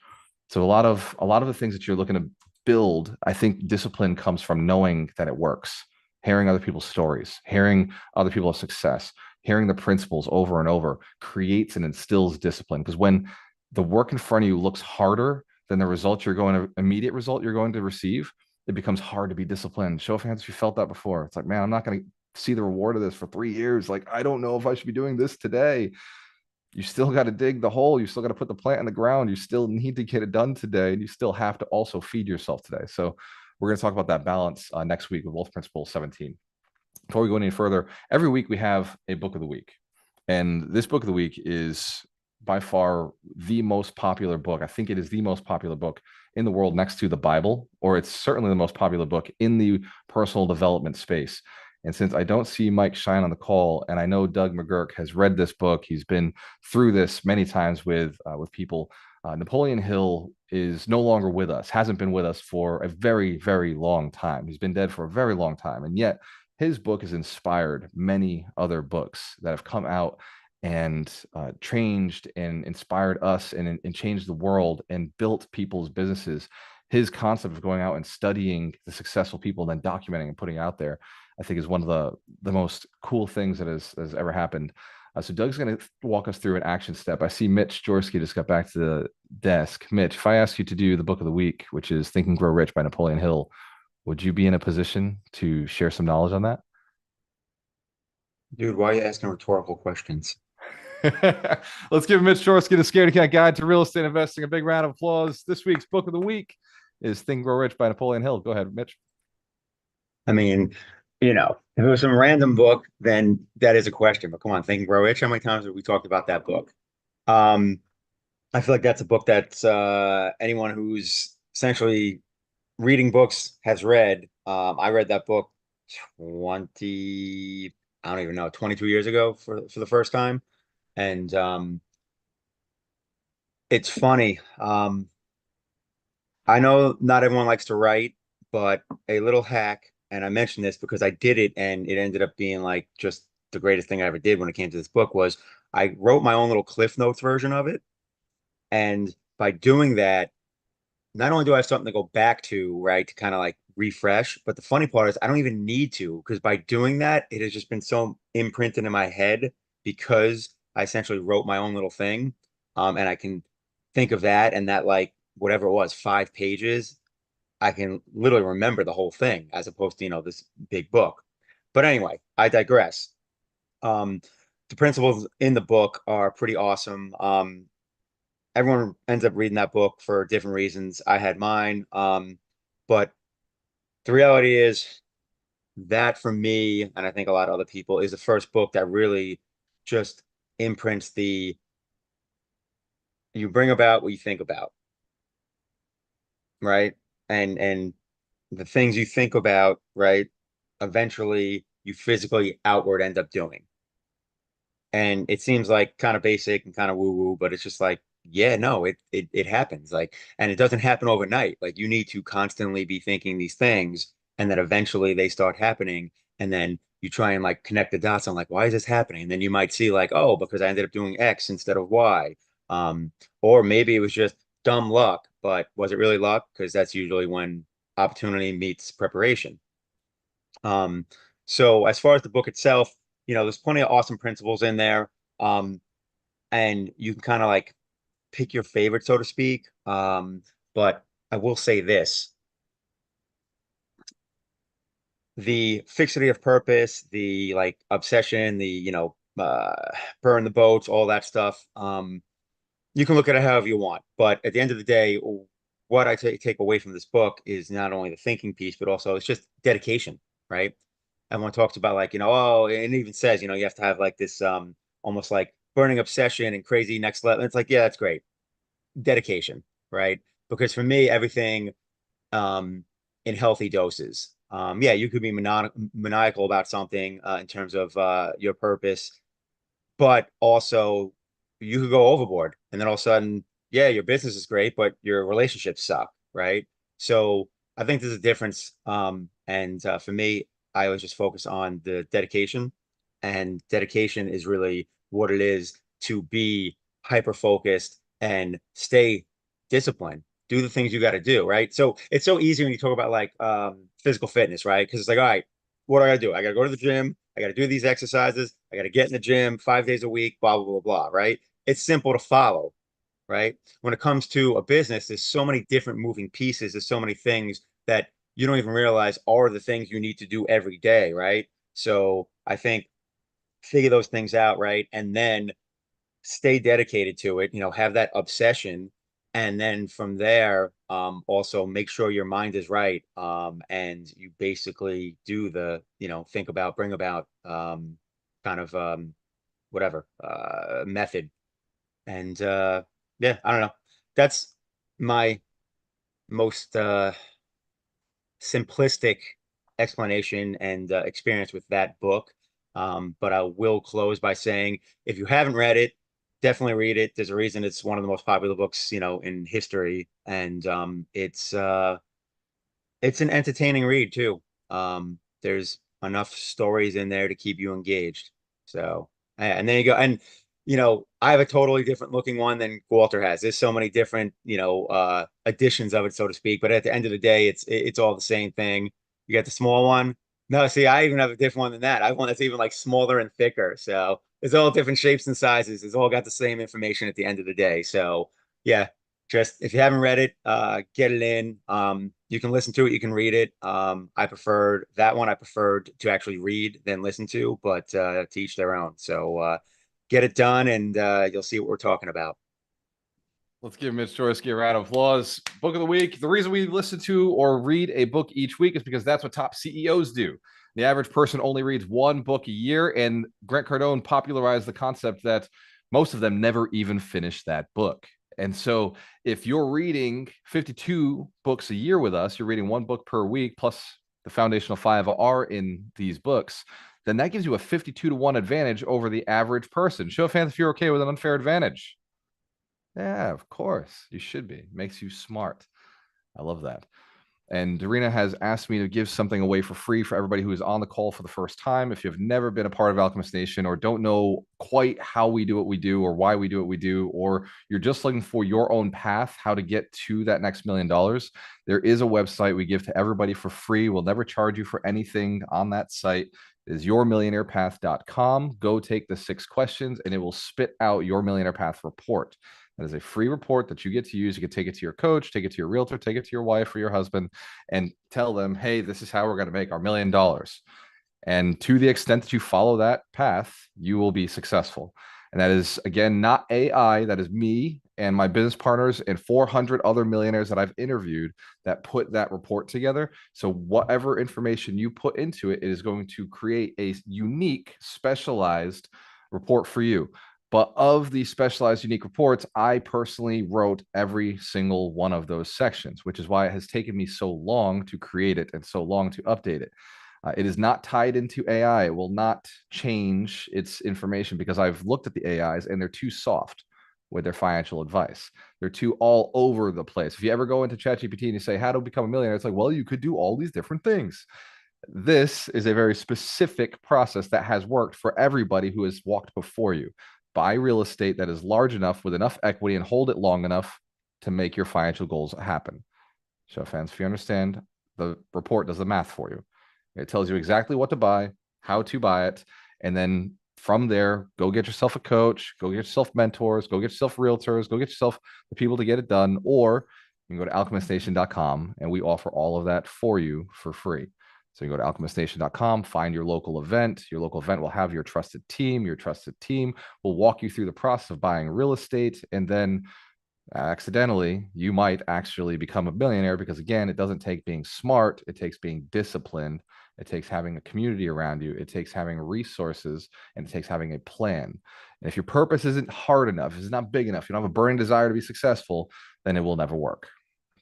So a lot of the things that you're looking to build, I think discipline comes from knowing that it works. hearing other people's stories, hearing other people's success, hearing the principles over and over creates and instills discipline. Because when the work in front of you looks harder than the result you're going to immediate result you're going to receive, it becomes hard to be disciplined. Show of hands if you felt that before. It's like, man, I'm not going to see the reward of this for 3 years. Like, I don't know if I should be doing this today. You still got to dig the hole. You still got to put the plant in the ground. You still need to get it done today. And you still have to also feed yourself today. So we're going to talk about that balance next week with Wolf Principle 17. Before we go any further, every week we have a book of the week. And this book of the week is by far the most popular book. I think it is the most popular book in the world next to the Bible, or it's certainly the most popular book in the personal development space. And since I don't see Mike Shine on the call, and I know Doug McGurk has read this book, he's been through this many times with people. Napoleon Hill is no longer with us, hasn't been with us for a very, very long time. He's been dead for a very long time. And yet his book has inspired many other books that have come out and changed and inspired us and changed the world and built people's businesses. His concept of going out and studying the successful people and then documenting and putting out there, I think, is one of the most cool things that has ever happened. So Doug's going to walk us through an action step. I see Mitch Jorsky just got back to the desk. Mitch, if I ask you to do the book of the week, which is Think and Grow Rich by Napoleon Hill, would you be in a position to share some knowledge on that? Dude, why are you asking rhetorical questions? Let's give Mitch Jorsky the Scaredy Cat Guide to Real Estate Investing a big round of applause. This week's book of the week is Think and Grow Rich by Napoleon Hill. Go ahead, Mitch. I mean, if it was some random book, then that is a question. But come on, Think and Grow Rich. How many times have we talked about that book? Um, I feel like that's a book that anyone who's essentially reading books has read. I read that book 20, I don't even know, 22 years ago for the first time. And it's funny. I know not everyone likes to write, but a little hack, and I mentioned this because I did it and it ended up being like just the greatest thing I ever did when it came to this book was I wrote my own little Cliff Notes version of it. And by doing that, not only do I have something to go back to, right, to kind of like refresh, but the funny part is I don't even need to because by doing that, it has just been so imprinted in my head because I essentially wrote my own little thing. And I can think of that and that like whatever it was, 5 pages, I can literally remember the whole thing as opposed to, this big book. But anyway, I digress. Um, the principles in the book are pretty awesome. Everyone ends up reading that book for different reasons. I had mine. But the reality is that for me, and I think a lot of other people, is the first book that really just imprints the you bring about what you think about, right? And the things you think about, right, eventually you physically outward end up doing. And it seems like kind of basic and kind of woo-woo, but it's just like, yeah, no, it happens. Like, and it doesn't happen overnight. Like you need to constantly be thinking these things, and then eventually they start happening. And then you try and like connect the dots on like, why is this happening? And then you might see like, oh, because I ended up doing X instead of Y. Um, or maybe it was just dumb luck, but was it really luck? Because that's usually when opportunity meets preparation. Um, so as far as the book itself, there's plenty of awesome principles in there. Um, and you can kind of like pick your favorite, so to speak. But I will say this, the fixity of purpose, the like obsession, the, burn the boats, all that stuff. You can look at it however you want. But at the end of the day, what I take away from this book is not only the thinking piece, but also it's just dedication, right? Everyone talks about like, oh, and it even says, you have to have like this almost like burning obsession and crazy next level. It's like, yeah, that's great. Dedication, right? Because for me, everything um in healthy doses. Yeah, you could be maniacal about something in terms of your purpose, but also you could go overboard and then all of a sudden, yeah, your business is great, but your relationships suck, right? So I think there's a difference. And for me, I always just focus on the dedication, and dedication is really what it is to be hyper focused and stay disciplined. Do the things you got to do, right? So it's so easy when you talk about like physical fitness, right? Because it's like, all right, what do I gotta do? I gotta go to the gym. I gotta do these exercises. I gotta get in the gym 5 days a week, blah, blah, blah, blah, right? It's simple to follow, right? When it comes to a business, there's so many different moving pieces. There's so many things that you don't even realize are the things you need to do every day, right? So I think figure those things out, right? And then stay dedicated to it, have that obsession. And then from there, also make sure your mind is right. And you basically do the, think about, bring about kind of whatever method. And yeah, I don't know. That's my most simplistic explanation and experience with that book. But I will close by saying, if you haven't read it, definitely read it. There's a reason it's one of the most popular books, in history, and it's an entertaining read too. There's enough stories in there to keep you engaged. So, and there you go. And I have a totally different looking one than Walter has. There's so many different, editions of it, so to speak. But at the end of the day, it's all the same thing. You got the small one. No, see, I even have a different one than that. I have one that's even like smaller and thicker. So it's all different shapes and sizes. It's all got the same information at the end of the day. So yeah, just if you haven't read it, get it in. You can listen to it, you can read it. I preferred that one. I preferred to actually read than listen to, but to each their own. So get it done, and you'll see what we're talking about. Let's give Mitch Chorsky a round of applause. Book of the week. The reason we listen to or read a book each week is because that's what top CEOs do. The average person only reads one book a year, and Grant Cardone popularized the concept that most of them never even finish that book. And so if you're reading 52 books a year with us, you're reading one book per week, plus the foundational 5 are in these books, then that gives you a 52-1 advantage over the average person. Show of hands if you're okay with an unfair advantage. Yeah, of course. You should be. Makes you smart. I love that. And Darina has asked me to give something away for free for everybody who is on the call for the first time. If you've never been a part of Alchemist Nation or don't know quite how we do what we do or why we do what we do, or you're just looking for your own path, how to get to that next $1 million, there is a website we give to everybody for free. We'll never charge you for anything on that site. It is yourmillionairepath.com. Go take the 6 questions and it will spit out your Millionaire Path report. That is a free report that you get to use. You can take it to your coach, take it to your realtor, take it to your wife or your husband, and tell them, hey, this is how we're going to make our $1 million. And to the extent that you follow that path, you will be successful. And that is, again, not AI. That is me and my business partners and 400 other millionaires that I've interviewed that put that report together. So whatever information you put into it, it is going to create a unique, specialized report for you. But of the specialized unique reports, I personally wrote every single one of those sections, which is why it has taken me so long to create it and so long to update it. It is not tied into AI. It will not change its information because I've looked at the AIs and they're too soft with their financial advice. They're too all over the place. If you ever go into ChatGPT and you say, how to become a millionaire, it's like, well, you could do all these different things. This is a very specific process that has worked for everybody who has walked before you. Buy real estate that is large enough with enough equity and hold it long enough to make your financial goals happen. So, fans, if you understand, the report does the math for you. It tells you exactly what to buy, how to buy it, and then from there, go get yourself a coach, go get yourself mentors, go get yourself realtors, go get yourself the people to get it done, or you can go to alchemiststation.com and we offer all of that for you for free. So you go to alchemiststation.com, find your local event. Your local event will have your trusted team. Your trusted team will walk you through the process of buying real estate. And then accidentally, you might actually become a millionaire because, again, it doesn't take being smart. It takes being disciplined. It takes having a community around you. It takes having resources, and it takes having a plan. And if your purpose isn't hard enough, it's not big enough, you don't have a burning desire to be successful, then it will never work.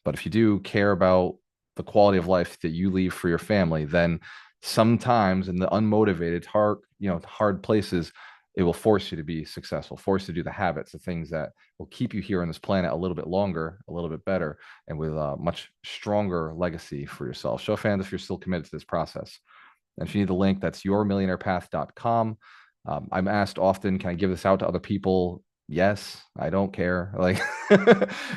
But if you do care about the quality of life that you leave for your family, then sometimes in the unmotivated, hard places, it will force you to be successful, force you to do the habits, the things that will keep you here on this planet a little bit longer, a little bit better, and with a much stronger legacy for yourself. Show fans if you're still committed to this process. And if you need the link, that's yourmillionairepath.com. I'm asked often, can I give this out to other people? Yes, I don't care. Like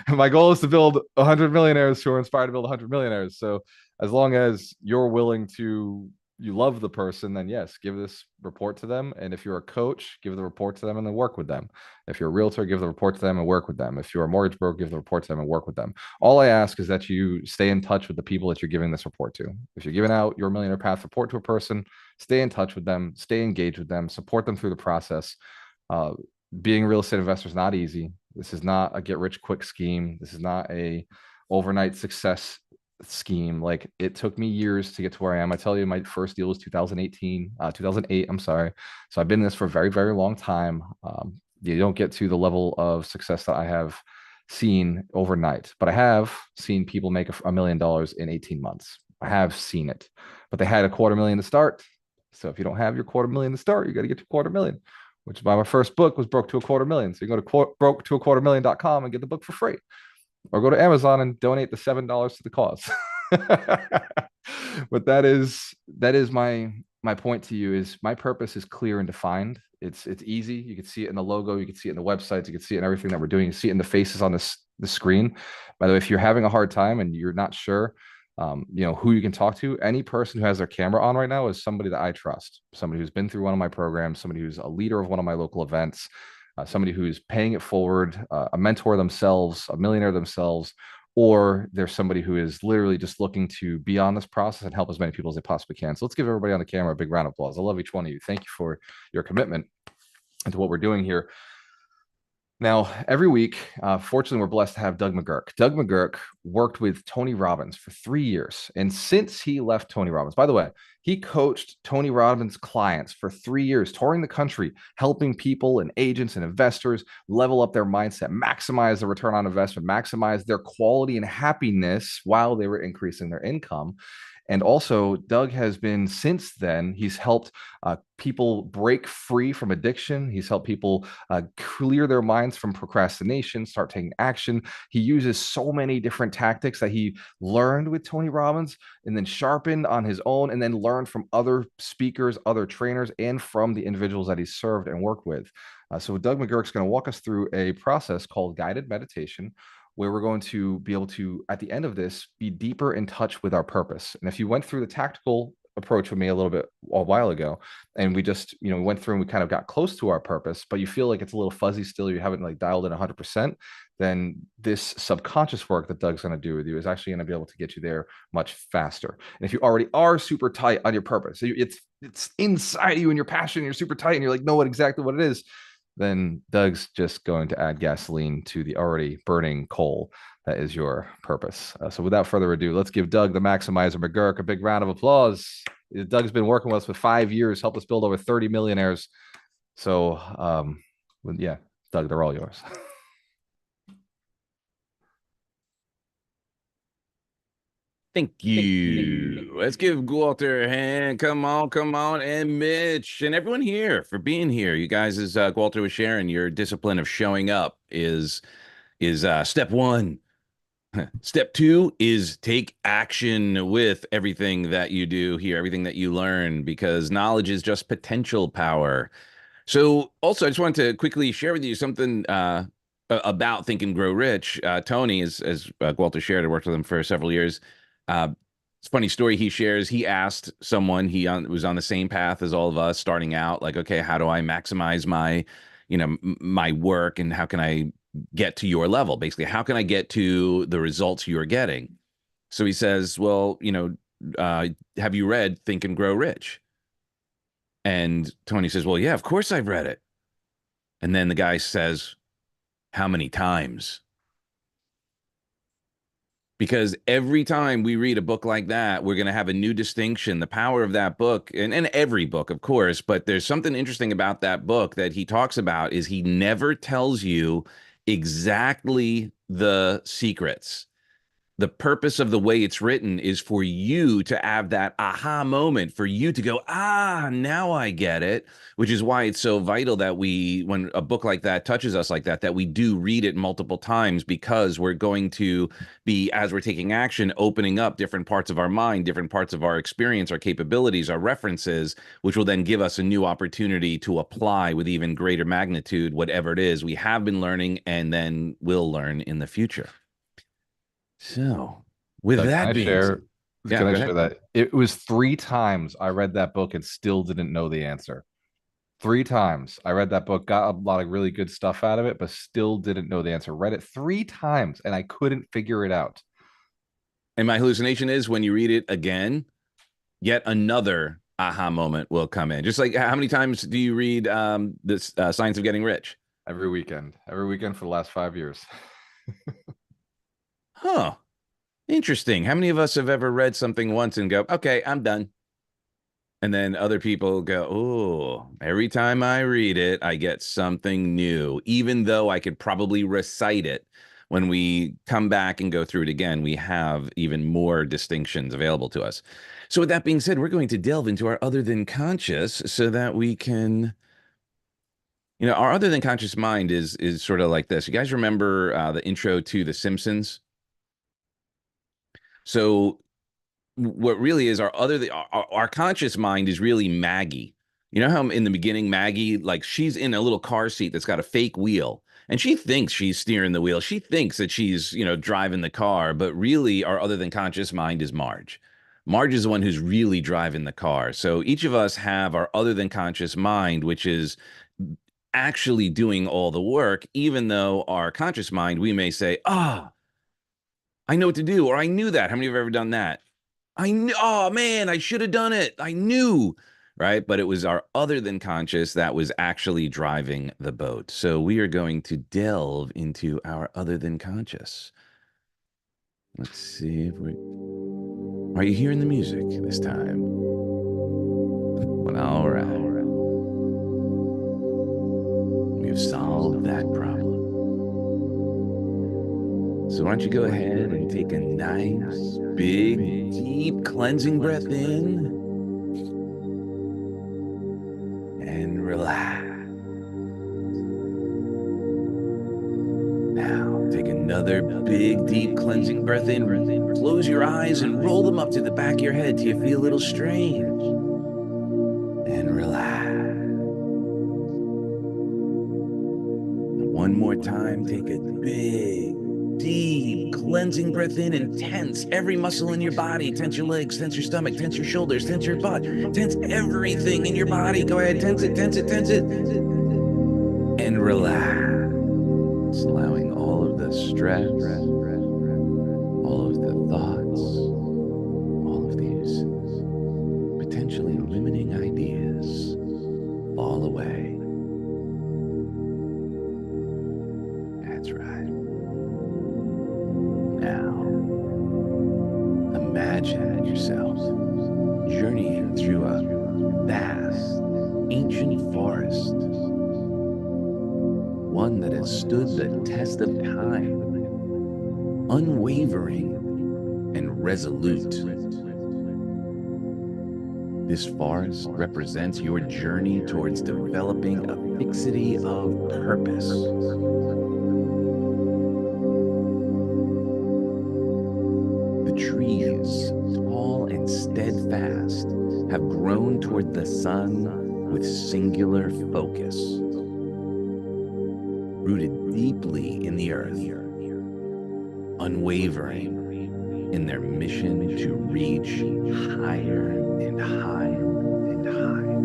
my goal is to build 100 millionaires who are inspired to build 100 millionaires. So as long as you're willing to you love the person, then yes, give this report to them. And if you're a coach, give the report to them and then work with them. If you're a realtor, give the report to them and work with them. If you're a mortgage broker, give the report to them and work with them. All I ask is that you stay in touch with the people that you're giving this report to. If you're giving out your millionaire path report to a person, stay in touch with them, stay engaged with them, support them through the process. Uh, Being a real estate investor is not easy. This is not a get rich quick scheme. This is not a overnight success scheme. Like, it took me years to get to where I am. I tell you, my first deal was 2008. I'm sorry. So I've been in this for a very, very long time. You don't get to the level of success that I have seen overnight, but I have seen people make $1 million in 18 months. I have seen it, but they had a quarter million to start. So if you don't have your quarter million to start, you got to get to quarter million, which is why my first book was Broke to a Quarter Million. So you go to broke-to-a-quarter-million.com and get the book for free, or go to Amazon and donate the $7 to the cause. But that is my point to you. Is my purpose is clear and defined. It's easy. You can see it in the logo, you can see it in the websites, you can see it in everything that we're doing. You see it in the faces on the screen. By the way, if you're having a hard time and you're not sure, who you can talk to, any person who has their camera on right now is somebody that I trust, somebody who's been through one of my programs, somebody who's a leader of one of my local events, somebody who's paying it forward, a mentor themselves, a millionaire themselves, or there's somebody who is literally just looking to be on this process and help as many people as they possibly can. So let's give everybody on the camera a big round of applause. I love each one of you. Thank you for your commitment into what we're doing here. Now, every week, fortunately, we're blessed to have Doug McGurk. Doug McGurk worked with Tony Robbins for 3 years. And since he left Tony Robbins, by the way, he coached Tony Robbins' clients for 3 years, touring the country, helping people and agents and investors level up their mindset, maximize the return on investment, maximize their quality and happiness while they were increasing their income. And also, Doug has been, since then, he's helped people break free from addiction. He's helped people clear their minds from procrastination, start taking action. He uses so many different tactics that he learned with Tony Robbins and then sharpened on his own, and then learned from other speakers, other trainers, and from the individuals that he's served and worked with. So Doug McGurk's going to walk us through a process called guided meditation, where we're going to be able to, at the end of this, be deeper in touch with our purpose. And if you went through the tactical approach with me a little bit a while ago, and we just, went through and we kind of got close to our purpose, but you feel like it's a little fuzzy still, you haven't like dialed in 100%, then this subconscious work that Doug's going to do with you is actually going to be able to get you there much faster. And if you already are super tight on your purpose, so it's inside you and your passion, and you're super tight and you're like, know exactly what it is, then Doug's just going to add gasoline to the already burning coal that is your purpose. So without further ado, let's give Doug the Maximizer McGurk a big round of applause. Doug's been working with us for 5 years, helped us build over 30 millionaires. So, yeah, Doug, they're all yours. Thank you. Let's give Walter a hand. Come on, and Mitch and everyone here for being here. You guys, as Walter was sharing, your discipline of showing up is step one. Step two is take action with everything that you do here, everything that you learn, because knowledge is just potential power. So also, I just wanted to quickly share with you something about Think and Grow Rich. Tony, as Walter shared, I worked with him for several years. It's a funny story he shares. He asked someone, was on the same path as all of us, starting out, like, okay, how do I maximize my, my work, and how can I get to your level? Basically, how can I get to the results you're getting? So he says, well, have you read Think and Grow Rich? And Tony says, well, yeah, of course I've read it. And then the guy says, how many times? Because every time we read a book like that, we're going to have a new distinction. The power of that book, and every book, of course, but there's something interesting about that book that he talks about, is he never tells you exactly the secrets. The purpose of the way it's written is for you to have that aha moment, for you to go, now I get it, which is why it's so vital that when a book like that touches us like that we do read it multiple times, because we're going to be, as we're taking action, opening up different parts of our mind, different parts of our experience, our capabilities, our references, which will then give us a new opportunity to apply with even greater magnitude whatever it is we have been learning and then will learn in the future. So, with Doug, that being said, Yeah, Can I go share ahead. that? It was 3 times I read that book and still didn't know the answer. 3 times I read that book, got a lot of really good stuff out of it, but still didn't know the answer. Read it 3 times and I couldn't figure it out. And my hallucination is when you read it again, yet another aha moment will come in. Just like how many times do you read this Science of Getting Rich? Every weekend for the last 5 years. Huh. Interesting. How many of us have ever read something once and go, okay, I'm done? And then other people go, oh, every time I read it, I get something new, even though I could probably recite it. When we come back and go through it again, we have even more distinctions available to us. So, with that being said, we're going to delve into our other than conscious so that we can, our other than conscious mind is sort of like this. You guys remember the intro to The Simpsons? So what really is our conscious mind is really Maggie. You know how in the beginning Maggie, like, she's in a little car seat that's got a fake wheel and she thinks she's steering the wheel. She thinks that she's, driving the car, but really our other than conscious mind is Marge. Marge is the one who's really driving the car. So each of us have our other than conscious mind, which is actually doing all the work, even though our conscious mind, we may say, I know what to do, or I knew that. How many have ever done that? I knew, oh man, I should have done it. I knew, right? But it was our other than conscious that was actually driving the boat. So we are going to delve into our other than conscious. Let's see if we are you hearing the music this time? Well, all right. We've solved that problem. So why don't you go ahead and take a nice, big, deep cleansing breath in and relax. Now take another big, deep cleansing breath in. Close your eyes and roll them up to the back of your head till you feel a little strange. And relax. And one more time, take a big, deep cleansing breath in and tense every muscle in your body. Tense your legs, tense your stomach, tense your shoulders, tense your butt, tense everything in your body. Go ahead, tense it, tense it, tense it. And relax. Allowing all of the stress, all of the thoughts, all of these potentially limiting ideas fall away. That's right. Now, imagine yourself journeying through a vast, ancient forest, one that has stood the test of time, unwavering and resolute. This forest represents your journey towards developing a fixity of purpose. The trees, tall and steadfast, have grown toward the sun with singular focus, rooted deeply in the earth, unwavering in their mission to reach higher and higher and higher.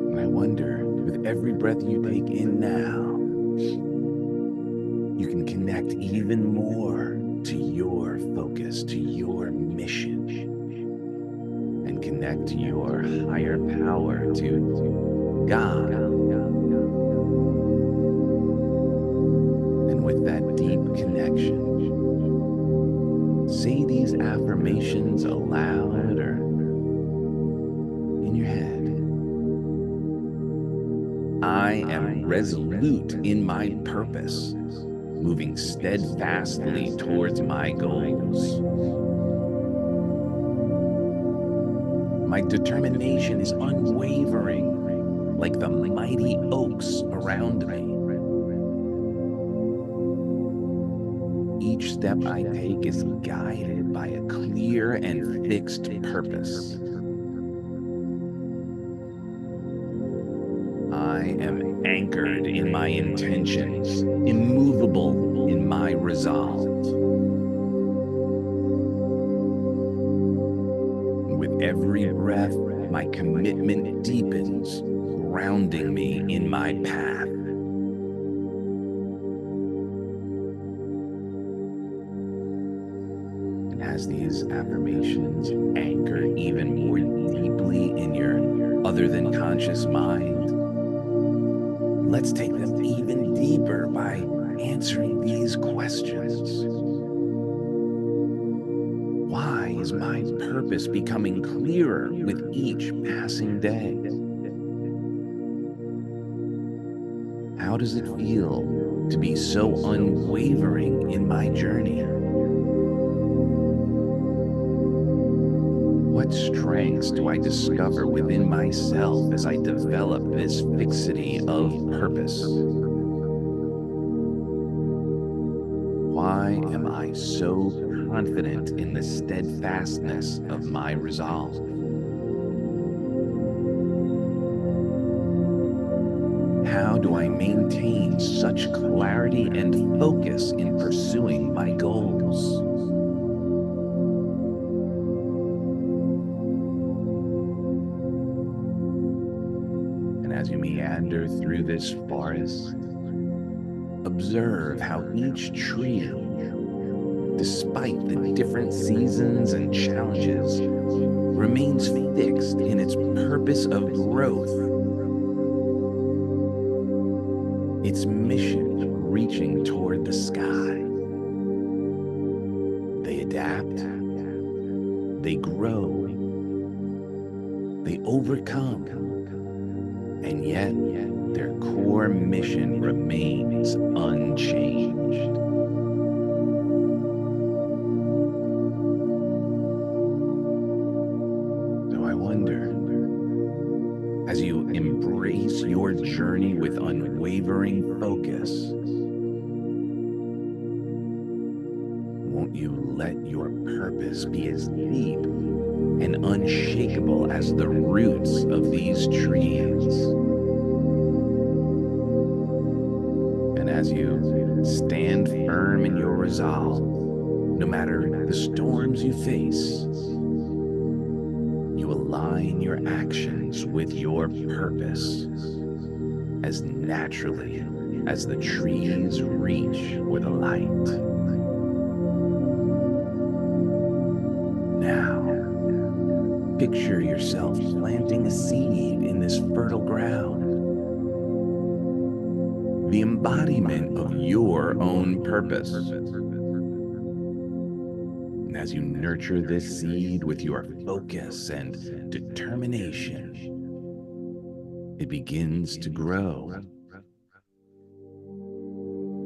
And I wonder, with every breath you take in now, you can connect even more to your focus, to your mission, and connect to your higher power, to God. And with that deep connection, say these affirmations aloud or in your head. I am resolute in my purpose, moving steadfastly towards my goals. My determination is unwavering, like the mighty oaks around me. Each step I take is guided by a clear and fixed purpose. I I am anchored in my intentions, immovable in my resolve. With every breath, my commitment deepens, grounding me in my path. And as these affirmations anchor even more deeply in your other than conscious mind, let's take them even deeper by answering these questions. Why is my purpose becoming clearer with each passing day? How does it feel to be so unwavering in my journey? What strengths do I discover within myself as I develop this fixity of purpose? Why am I so confident in the steadfastness of my resolve? How do I maintain such clarity and focus in pursuing my goals? And as you meander through this forest, observe how each tree, despite the different seasons and challenges, remains fixed in its purpose of growth, its mission reaching toward the sky. They adapt, they grow, they overcome, and yet their core mission remains unchanged. So I wonder, as you embrace your journey with unwavering focus, won't you let your purpose be as deep and unshakable as the roots of these trees? And as you stand firm in your resolve, no matter the storms you face, you align your actions with your purpose as naturally as the trees reach for the light. Now, picture yourself planting a seed in this fertile ground, the embodiment of your own purpose. And as you nurture this seed with your focus and determination, it begins to grow,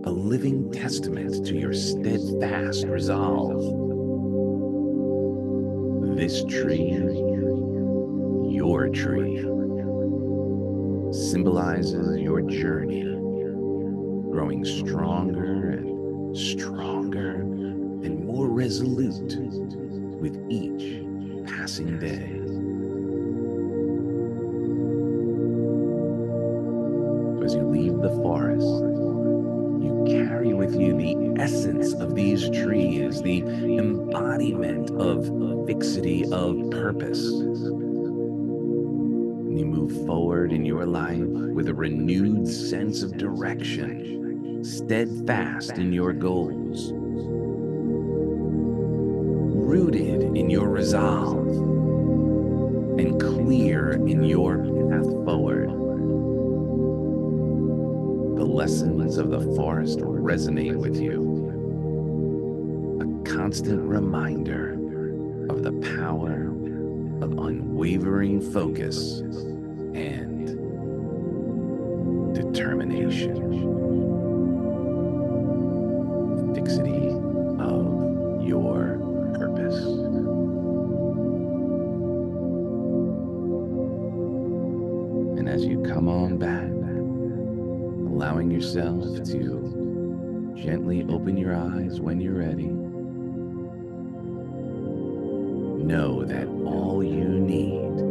a living testament to your steadfast resolve. This tree, your tree, symbolizes your journey, growing stronger and stronger and more resolute with each passing day. As you leave the forest, you carry with you the essence of these trees, the embodiment of fixity of purpose. And you move forward in your life with a renewed sense of direction, steadfast in your goals, rooted in your resolve, and clear in your path forward. The lessons of the forest resonate with you, a constant reminder of the power of unwavering focus and determination. Fixity of your purpose. And as you come on back, allowing yourself to gently open your eyes when you're ready, know that all you need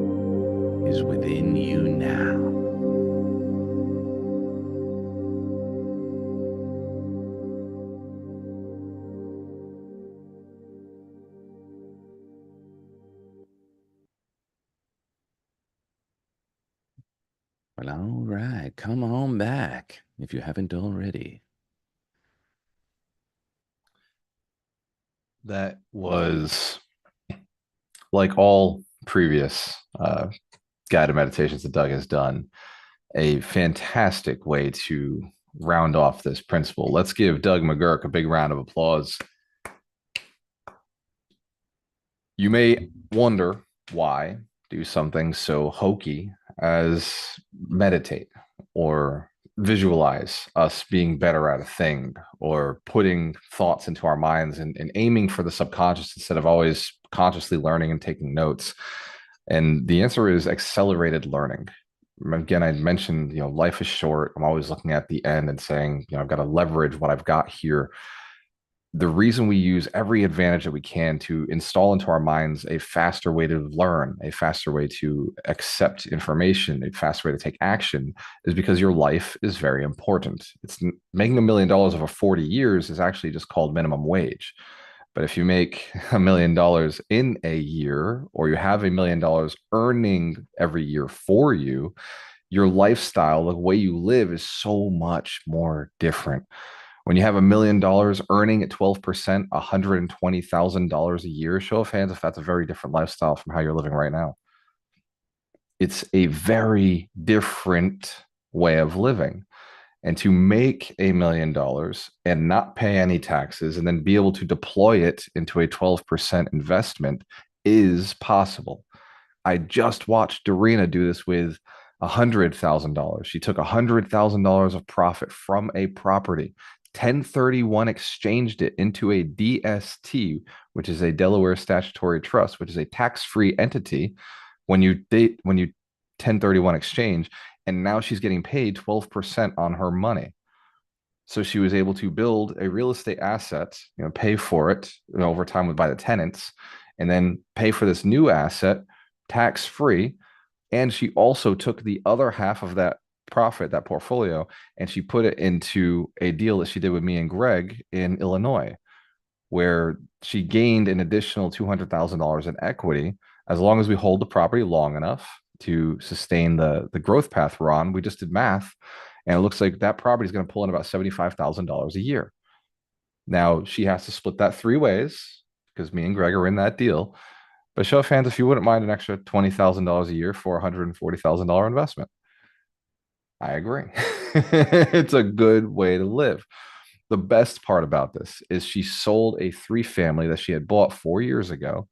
is within you now. Well, all right. Come on back if you haven't already. That was, like all previous guided meditations that Doug has done, a fantastic way to round off this principle. Let's give Doug McGurk a big round of applause. You may wonder why do something so hokey as meditate or visualize us being better at a thing or putting thoughts into our minds and aiming for the subconscious instead of always consciously learning and taking notes. And the answer is accelerated learning. Again, I mentioned, life is short. I'm always looking at the end and saying, I've got to leverage what I've got here. The reason we use every advantage that we can to install into our minds a faster way to learn, a faster way to accept information, a faster way to take action is because your life is very important. It's making $1 million over 40 years is actually just called minimum wage. But if you make $1 million in a year, or you have $1 million earning every year for you, your lifestyle, the way you live is so much more different. When you have $1 million earning at 12%, $120,000 a year, show of hands if that's a very different lifestyle from how you're living right now. It's a very different way of living. And to make $1 million and not pay any taxes and then be able to deploy it into a 12% investment is possible. I just watched Dorina do this with $100,000. She took $100,000 of profit from a property, 1031 exchanged it into a DST, which is a Delaware statutory trust, which is a tax-free entity when you 1031 exchange, and now she's getting paid 12% on her money. So she was able to build a real estate asset, pay for it over time by the tenants, and then pay for this new asset tax-free. And she also took the other half of that profit, that portfolio, and she put it into a deal that she did with me and Greg in Illinois, where she gained an additional $200,000 in equity as long as we hold the property long enough to sustain the growth path we're on. We just did math, and it looks like that property is going to pull in about $75,000 a year. Now she has to split that 3 ways because me and Greg are in that deal. But show of hands if you wouldn't mind an extra $20,000 a year for a $140,000 investment. I agree. It's a good way to live. The best part about this is she sold a 3-family that she had bought 4 years ago,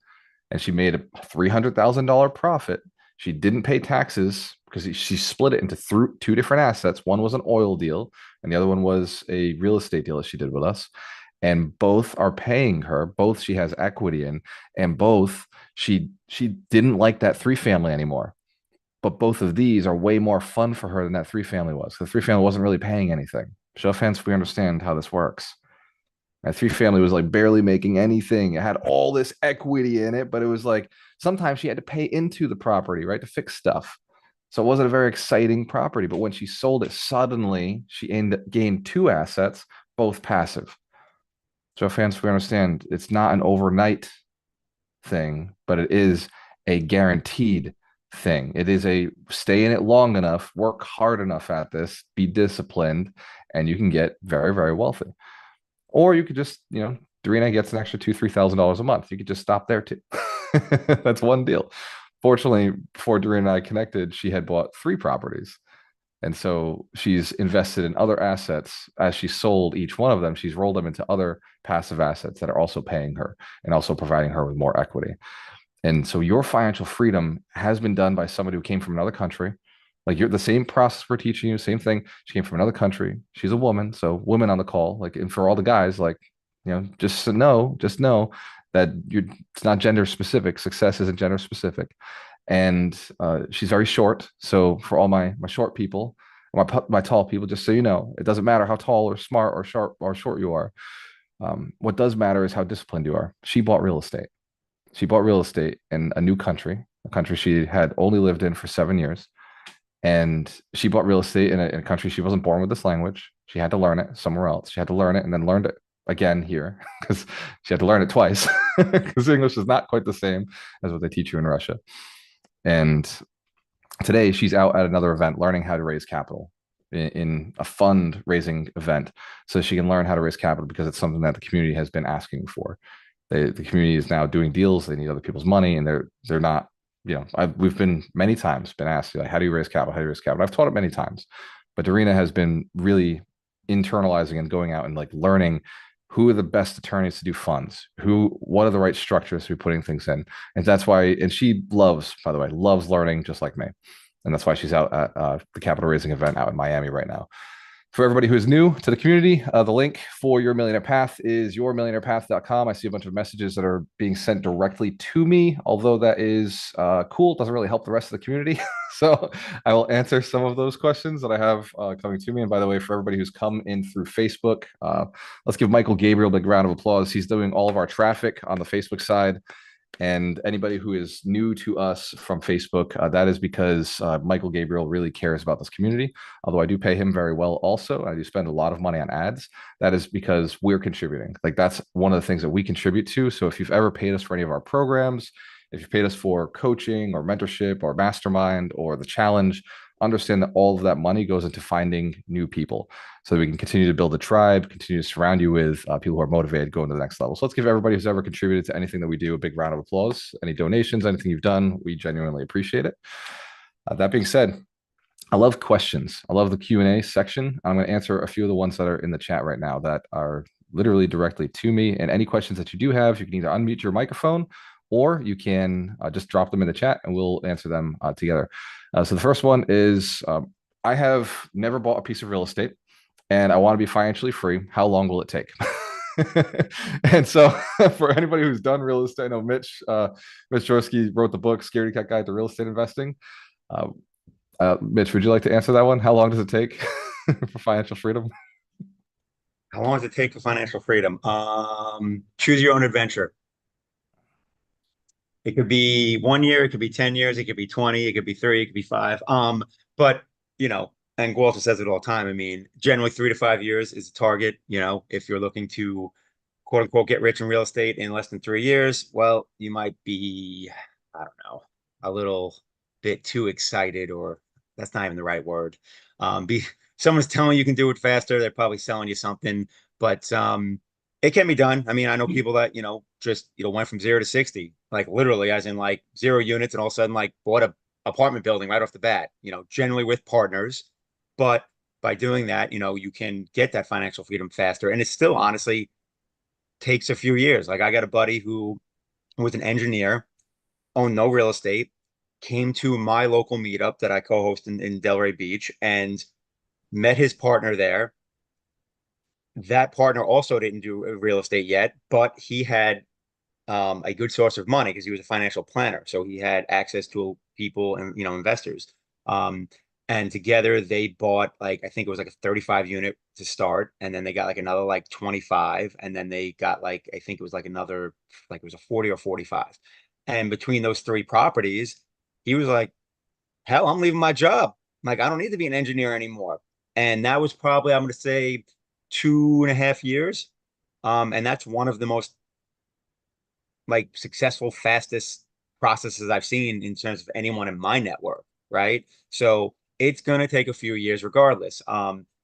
and she made a $300,000 profit. She didn't pay taxes because she split it into 2 different assets. One was an oil deal, and the other one was a real estate deal that she did with us. And both are paying her. Both she has equity in, and both she didn't like that 3-family anymore. But both of these are way more fun for her than that 3-family was. The 3-family wasn't really paying anything. Show of hands if we understand how this works. That 3-family was like barely making anything. It had all this equity in it, but it was like sometimes she had to pay into the property, right, to fix stuff. So it wasn't a very exciting property. But when she sold it, suddenly she gained 2 assets, both passive. Show of hands if we understand. It's not an overnight thing, but it is a guaranteed thing. It is a stay in it long enough, work hard enough at this, be disciplined, and you can get very, very wealthy. Or you could just, Dorina gets an extra $2,000-3,000 a month. You could just stop there too. That's one deal. Fortunately, before Dorina and I connected, she had bought 3 properties. And so she's invested in other assets. As she sold each one of them, she's rolled them into other passive assets that are also paying her and also providing her with more equity. And so your financial freedom has been done by somebody who came from another country. Like you're the same process we're teaching you, same thing. She came from another country. She's a woman. So women on the call, like, and for all the guys, like, just know that it's not gender specific. Success isn't gender specific. And she's very short. So for all my short people, my tall people, just so you know, it doesn't matter how tall or smart or sharp or short you are. What does matter is how disciplined you are. She bought real estate. She bought real estate in a new country, a country she had only lived in for 7 years. And she bought real estate in a country she wasn't born with this language. She had to learn it somewhere else. She had to learn it and then learned it again here because she had to learn it twice because English is not quite the same as what they teach you in Russia. And today she's out at another event learning how to raise capital in a fundraising event so she can learn how to raise capital because it's something that the community has been asking for. The community is now doing deals. They need other people's money, and they're not. We've been many times been asked, like, how do you raise capital? How do you raise capital? I've taught it many times, but Darina has been really internalizing and going out and like learning who are the best attorneys to do funds, what are the right structures to be putting things in, and that's why. And she loves, by the way, loves learning just like me, and that's why she's out at the capital raising event out in Miami right now. For everybody who is new to the community, the link for Your Millionaire Path is yourmillionairepath.com. I see a bunch of messages that are being sent directly to me, although that is cool. It doesn't really help the rest of the community. So I will answer some of those questions that I have coming to me. And by the way, for everybody who's come in through Facebook, let's give Michael Gabriel a big round of applause. He's doing all of our traffic on the Facebook side. And anybody who is new to us from Facebook, that is because Michael Gabriel really cares about this community. Although I do pay him very well also. I do spend a lot of money on ads. That is because we're contributing. Like that's one of the things that we contribute to. So if you've ever paid us for any of our programs, if you've paid us for coaching or mentorship or mastermind or the challenge, understand that all of that money goes into finding new people so that we can continue to build a tribe, continue to surround you with people who are motivated going to the next level. So let's give everybody who's ever contributed to anything that we do a big round of applause. Any donations, anything you've done, we genuinely appreciate it. That being said, I love questions. I love the Q&A section. I'm going to answer a few of the ones that are in the chat right now that are literally directly to me. And any questions that you do have, you can either unmute your microphone or you can just drop them in the chat and we'll answer them together. So the first one is, I have never bought a piece of real estate and I want to be financially free. How long will it take? And so for anybody who's done real estate, I know Mitch Jorsky wrote the book, Scaredy Cat Guide to Real Estate Investing. Mitch, would you like to answer that one? How long does it take for financial freedom? How long does it take for financial freedom? Choose your own adventure. It could be 1 year, it could be 10 years, it could be 20, it could be 3, it could be 5. But and Walter says it all the time. I mean, generally 3 to 5 years is the target. If you're looking to quote unquote get rich in real estate in less than 3 years, well, you might be, I don't know, a little bit too excited, or that's not even the right word. Someone's telling you can do it faster, they're probably selling you something, but it can be done. I mean, I know people that, just, went from 0 to 60, like literally as in like 0 units and all of a sudden like bought a apartment building right off the bat, generally with partners. But by doing that, you can get that financial freedom faster. And it still honestly takes a few years. Like I got a buddy who was an engineer, owned no real estate, came to my local meetup that I co-host in Delray Beach and met his partner there. That partner also didn't do real estate yet, but he had a good source of money because he was a financial planner. So he had access to people and, investors. And together they bought I think it was like a 35 unit to start. And then they got like another like 25. And then they got I think it was like another, like it was a 40 or 45. And between those 3 properties, he was like, hell, I'm leaving my job. Like, I don't need to be an engineer anymore. And that was probably, I'm going to say 2.5 years. And that's one of the most successful, fastest processes I've seen in terms of anyone in my network. Right. So it's going to take a few years regardless.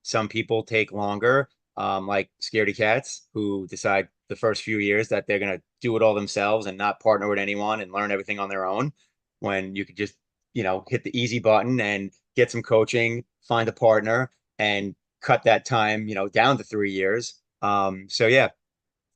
Some people take longer, like scaredy cats who decide the first few years that they're going to do it all themselves and not partner with anyone and learn everything on their own, when you could just, hit the easy button and get some coaching, find a partner and cut that time, down to 3 years. So yeah,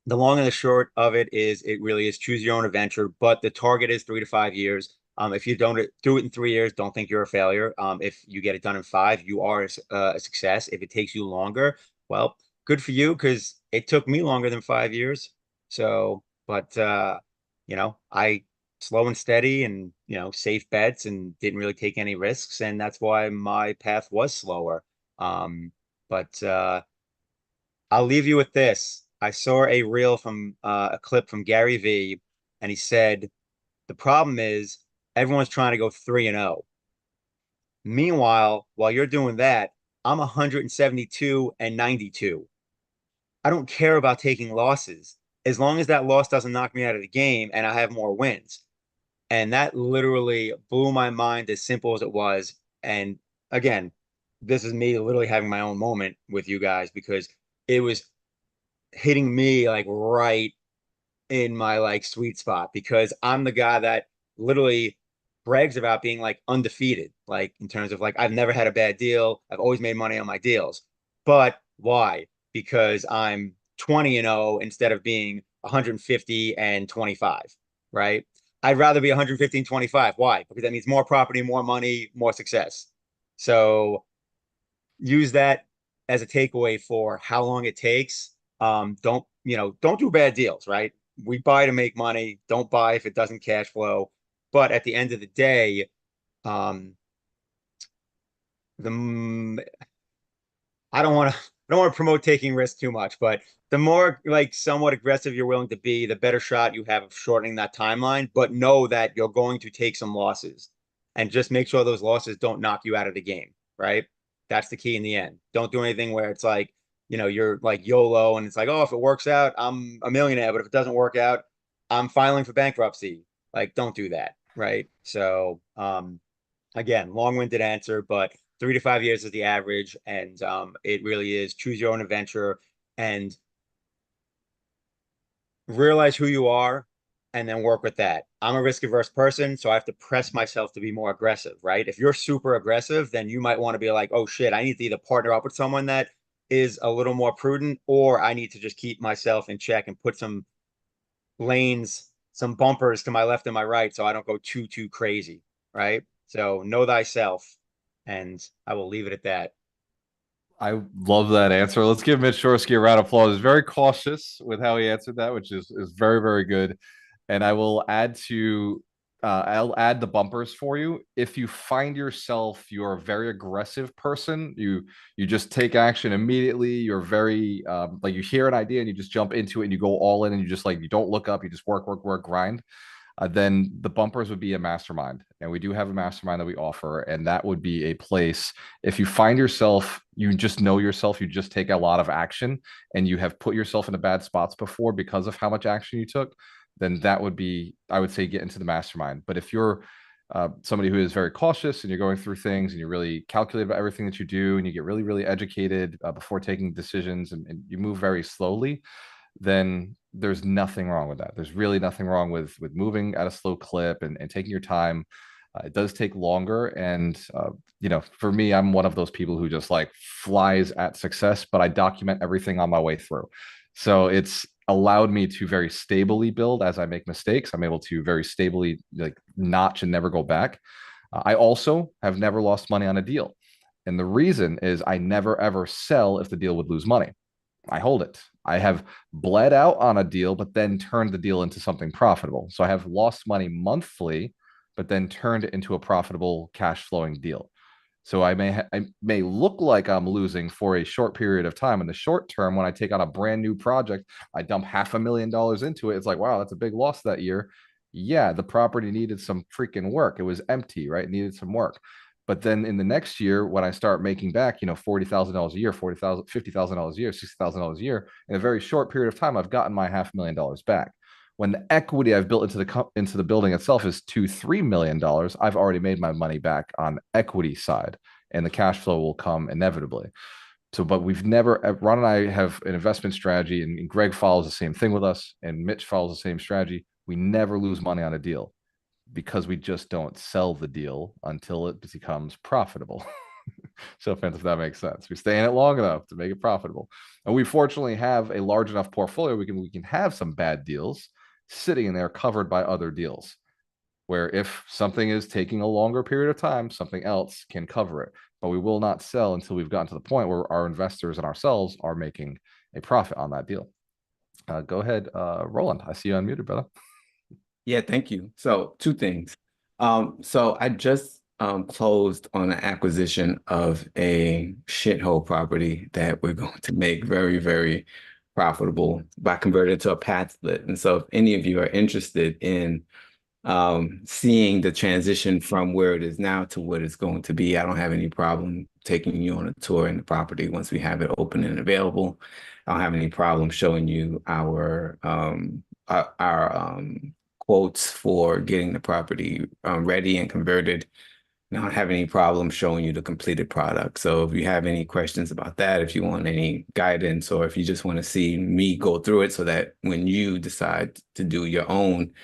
the long and the short of it is it really is choose your own adventure, but the target is 3 to 5 years. If you don't do it in 3 years, don't think you're a failure. If you get it done in 5, you are a success. If it takes you longer, well, good for you, because it took me longer than 5 years. So, but I slow and steady and safe bets and didn't really take any risks, and that's why my path was slower. But I'll leave you with this. I saw a reel from a clip from Gary Vee, and he said, the problem is everyone's trying to go 3-0. Meanwhile, while you're doing that, I'm 172 and 92. I don't care about taking losses as long as that loss doesn't knock me out of the game and I have more wins. And that literally blew my mind, as simple as it was. And again, this is me literally having my own moment with you guys, because it was hitting me like right in my like sweet spot, because I'm the guy that literally brags about being like undefeated, like in terms of like I've never had a bad deal. I've always made money on my deals. But why? Because I'm 20-0 instead of being 150 and 25, right? I'd rather be 150 and 25. Why? Because that means more property, more money, more success. So use that as a takeaway for how long it takes. Don't do bad deals, right? We buy to make money. Don't buy if it doesn't cash flow. But at the end of the day, um, the I don't want to promote taking risks too much, but the more like somewhat aggressive you're willing to be, the better shot you have of shortening that timeline. But know that you're going to take some losses, and just make sure those losses don't knock you out of the game, right? That's the key in the end. Don't do anything where it's like, you're like YOLO and it's like, oh, if it works out, I'm a millionaire, but if it doesn't work out, I'm filing for bankruptcy. Like, don't do that, right? So, again, long-winded answer, but 3 to 5 years is the average, and it really is choose your own adventure and realize who you are, and then work with that. I'm a risk-averse person, so I have to press myself to be more aggressive, right? If you're super aggressive, then you might want to be like, oh shit, I need to either partner up with someone that is a little more prudent, or I need to just keep myself in check and put some lanes, some bumpers to my left and my right, so I don't go too crazy, right? So know thyself, and I will leave it at that. I love that answer. Let's give Mitch Shorsky a round of applause. He's very cautious with how he answered that, which is very, very good. And I'll add the bumpers for you. If you find yourself you're a very aggressive person, you just take action immediately. You're very like you hear an idea and you just jump into it and you go all in and you just like you don't look up, you just work, grind. Then the bumpers would be a mastermind. And we do have a mastermind that we offer. And that would be a place, if you find yourself, you just know yourself, you just take a lot of action and you have put yourself in bad spots before because of how much action you took, then that would be, I would say, get into the mastermind. But if you're somebody who is very cautious and you're going through things and you're really calculated about everything that you do and you get really, really educated before taking decisions and you move very slowly, then there's nothing wrong with that. There's really nothing wrong with moving at a slow clip and taking your time. It does take longer, and for me, I'm one of those people who just like flies at success, but I document everything on my way through. So it's allowed me to very stably build as I make mistakes. I'm able to very stably like notch and never go back. I also have never lost money on a deal. And the reason is I never ever sell if the deal would lose money. I hold it. I have bled out on a deal, but then turned the deal into something profitable. So I have lost money monthly, but then turned it into a profitable cash flowing deal. So I may look like I'm losing for a short period of time. In the short term, when I take on a brand new project, I dump $500,000 into it. It's like, wow, that's a big loss that year. Yeah, the property needed some freaking work. It was empty, right? It needed some work. But then in the next year, when I start making back, $40,000 a year, $50,000 a year, $60,000 a year, in a very short period of time, I've gotten my $500,000 back. When the equity I've built into the building itself is $2-3 million, I've already made my money back on equity side, and the cash flow will come inevitably. So, but we've never, Ron and I have an investment strategy, and Greg follows the same thing with us, and Mitch follows the same strategy. We never lose money on a deal because we just don't sell the deal until it becomes profitable. So if that makes sense, we stay in it long enough to make it profitable. And we fortunately have a large enough portfolio. We can have some bad deals sitting in there covered by other deals, where if something is taking a longer period of time, something else can cover it. But we will not sell until we've gotten to the point where our investors and ourselves are making a profit on that deal. Go ahead, Roland. I see you unmuted, brother. Yeah, thank you. So 2 things. So I just closed on an acquisition of a shithole property that we're going to make very, very profitable by converting it to a pad split. And so if any of you are interested in seeing the transition from where it is now to what it's going to be, I don't have any problem taking you on a tour in the property once we have it open and available. I don't have any problem showing you our quotes for getting the property ready and converted. I don't have any problem showing you the completed product. So if you have any questions about that, if you want any guidance, or if you just want to see me go through it so that when you decide to do your own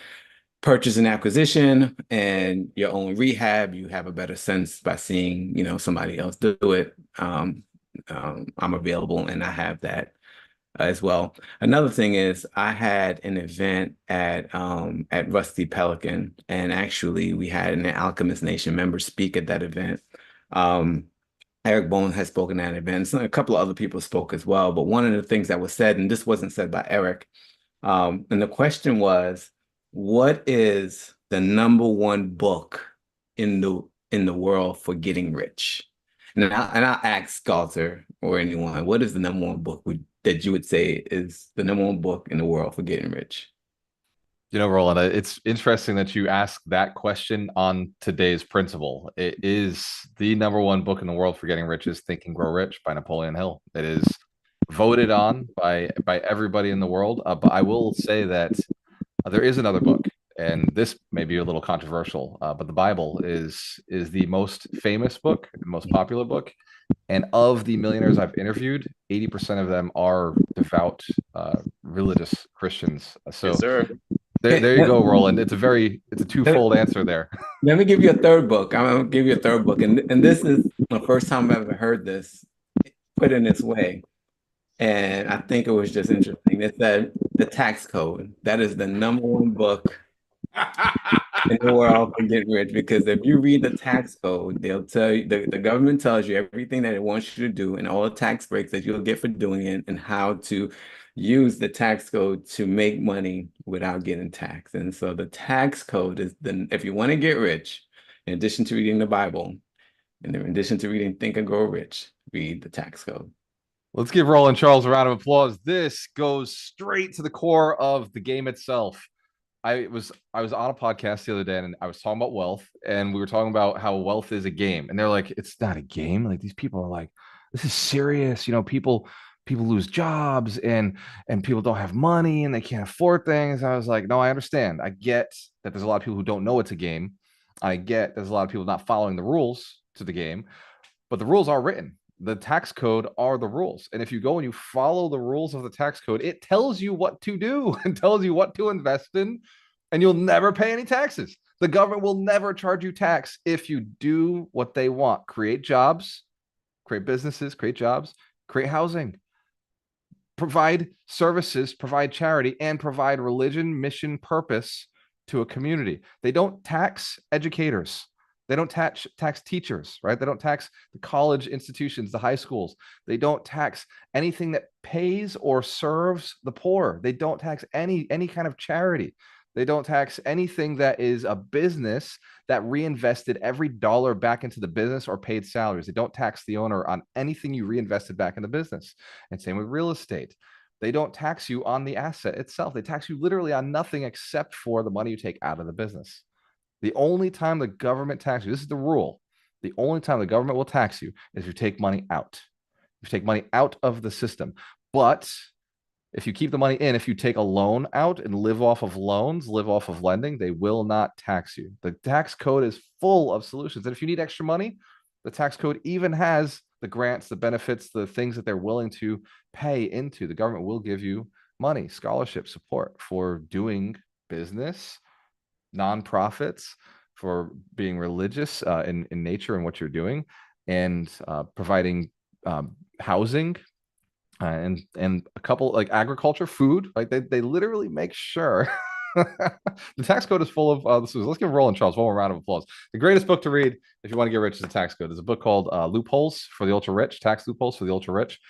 purchase and acquisition and your own rehab, you have a better sense by seeing, somebody else do it. I'm available and I have that as well. Another thing is I had an event at Rusty Pelican, and actually we had an Alchemist Nation member speak at that event. Eric Bone has spoken at that event. So a couple of other people spoke as well. But one of the things that was said, and this wasn't said by Eric, and the question was, what is the number one book in the world for getting rich? And I'll ask Galter or anyone, what is the number one book that you would say is the number one book in the world for getting rich? Roland, it's interesting that you ask that question on today's principle. It is the number one book in the world for getting rich is Think and Grow Rich by Napoleon Hill. It is voted on by everybody in the world. But I will say that there is another book, and this may be a little controversial, but the Bible is the most famous book, the most popular book. And of the millionaires I've interviewed, 80% of them are devout, religious Christians. So Yes, sir. there you go, Roland. It's a twofold answer there. Let me give you a third book. I'm gonna give you a third book, and this is the first time I've ever heard this put in this way. And I think it was just interesting. It said the tax code. That is the number one book in the world for getting rich, because if you read the tax code, they'll tell you, the government tells you everything that it wants you to do and all the tax breaks that you'll get for doing it and how to use the tax code to make money without getting taxed. And so the tax code is if you want to get rich, in addition to reading the Bible, and in addition to reading Think and Grow Rich, read the tax code. Let's give Roland Charles a round of applause. This goes straight to the core of the game itself. I was on a podcast the other day and I was talking about wealth, and we were talking about how wealth is a game. And they're like, it's not a game. Like, these people are like, this is serious. People lose jobs and people don't have money and they can't afford things. I was like, no, I understand. I get that there's a lot of people who don't know it's a game. I get there's a lot of people not following the rules to the game, but the rules are written. The tax code are the rules. And if you go and you follow the rules of the tax code, it tells you what to do and tells you what to invest in, and you'll never pay any taxes. The government will never charge you tax if you do what they want. Create jobs, create businesses, create jobs, create housing, provide services, provide charity, and provide religion, mission, purpose to a community. They don't tax educators. They don't tax teachers, right? They don't tax the college institutions, the high schools. They don't tax anything that pays or serves the poor. They don't tax any kind of charity. They don't tax anything that is a business that reinvested every dollar back into the business or paid salaries. They don't tax the owner on anything you reinvested back in the business. And same with real estate. They don't tax you on the asset itself. They tax you literally on nothing except for the money you take out of the business. The only time the government taxes you, this is the rule. The only time the government will tax you is if you take money out. If you take money out of the system. But if you keep the money in, if you take a loan out and live off of loans, live off of lending, they will not tax you. The tax code is full of solutions. And if you need extra money, the tax code even has the grants, the benefits, the things that they're willing to pay into. The government will give you money, scholarship support for doing business, nonprofits, for being religious in nature and what you're doing, and providing housing and a couple like agriculture, food. Like they literally make sure. The tax code is full of this. Let's give Roland Charles one more round of applause. The greatest book to read if you want to get rich is the tax code. There's a book called Loopholes for the Ultra Rich, Tax Loopholes for the Ultra Rich,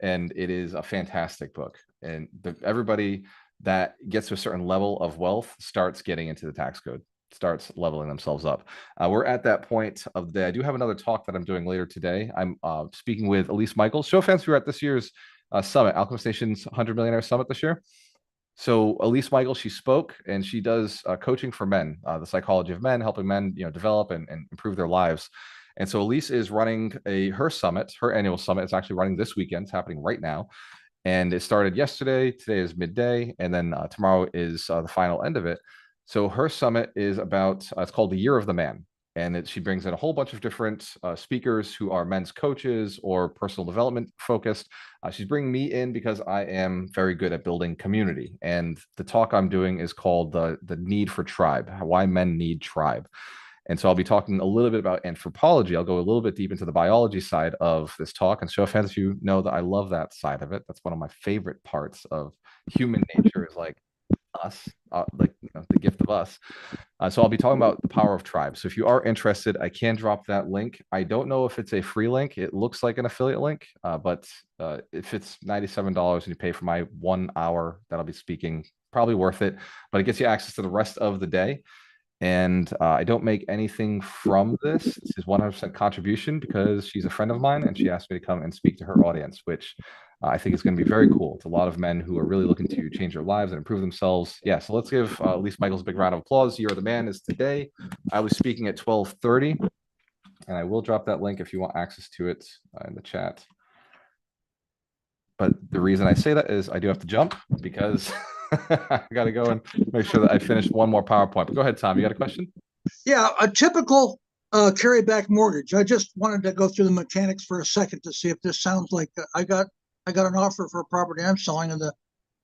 and it is a fantastic book. And everybody that gets to a certain level of wealth starts getting into the tax code, starts leveling themselves up. We're at that point of the day. I do have another talk that I'm doing later today. I'm speaking with Elise Michaels. Show fans who are at this year's summit, Alchemist Nation's 100 Millionaire Summit this year. So Elise Michaels, she spoke, and she does coaching for men, the psychology of men, helping men, develop and improve their lives. And so Elise is running her summit, her annual summit. It's actually running this weekend. It's happening right now. And it started yesterday. Today is midday. And then tomorrow is the final end of it. So her summit is about, it's called the Year of the Man. And she brings in a whole bunch of different speakers who are men's coaches or personal development focused. She's bringing me in because I am very good at building community. And the talk I'm doing is called the Need for Tribe, Why Men Need Tribe. And so I'll be talking a little bit about anthropology. I'll go a little bit deep into the biology side of this talk. And show of hands, if you know that I love that side of it. That's one of my favorite parts of human nature, is like us, the gift of us. So I'll be talking about the power of tribe. So if you are interested, I can drop that link. I don't know if it's a free link. It looks like an affiliate link, but if it's $97 and you pay for my 1 hour that I'll be speaking, probably worth it. But it gets you access to the rest of the day. And I don't make anything from this. This is 100% contribution because she's a friend of mine and she asked me to come and speak to her audience, which I think is going to be very cool. It's a lot of men who are really looking to change their lives and improve themselves. Yeah, so let's give at least Michael's a big round of applause. Year of the Man is today. I was speaking at 12:30, and I will drop that link if you want access to it in the chat. But the reason I say that is I do have to jump because I got to go and make sure that I finish one more PowerPoint. But go ahead, Tom. You got a question? Yeah, a typical carryback mortgage. I just wanted to go through the mechanics for a second to see if this sounds like I got an offer for a property I'm selling, and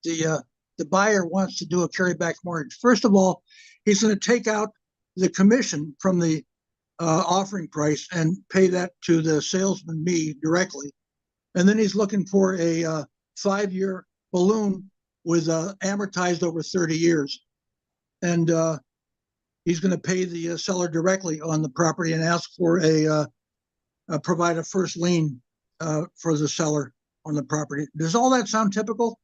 the buyer wants to do a carryback mortgage. First of all, he's going to take out the commission from the offering price and pay that to the salesman, me, directly. And then he's looking for a 5-year balloon with amortized over 30 years. And he's going to pay the seller directly on the property and ask for provide a first lien for the seller on the property. Does all that sound typical?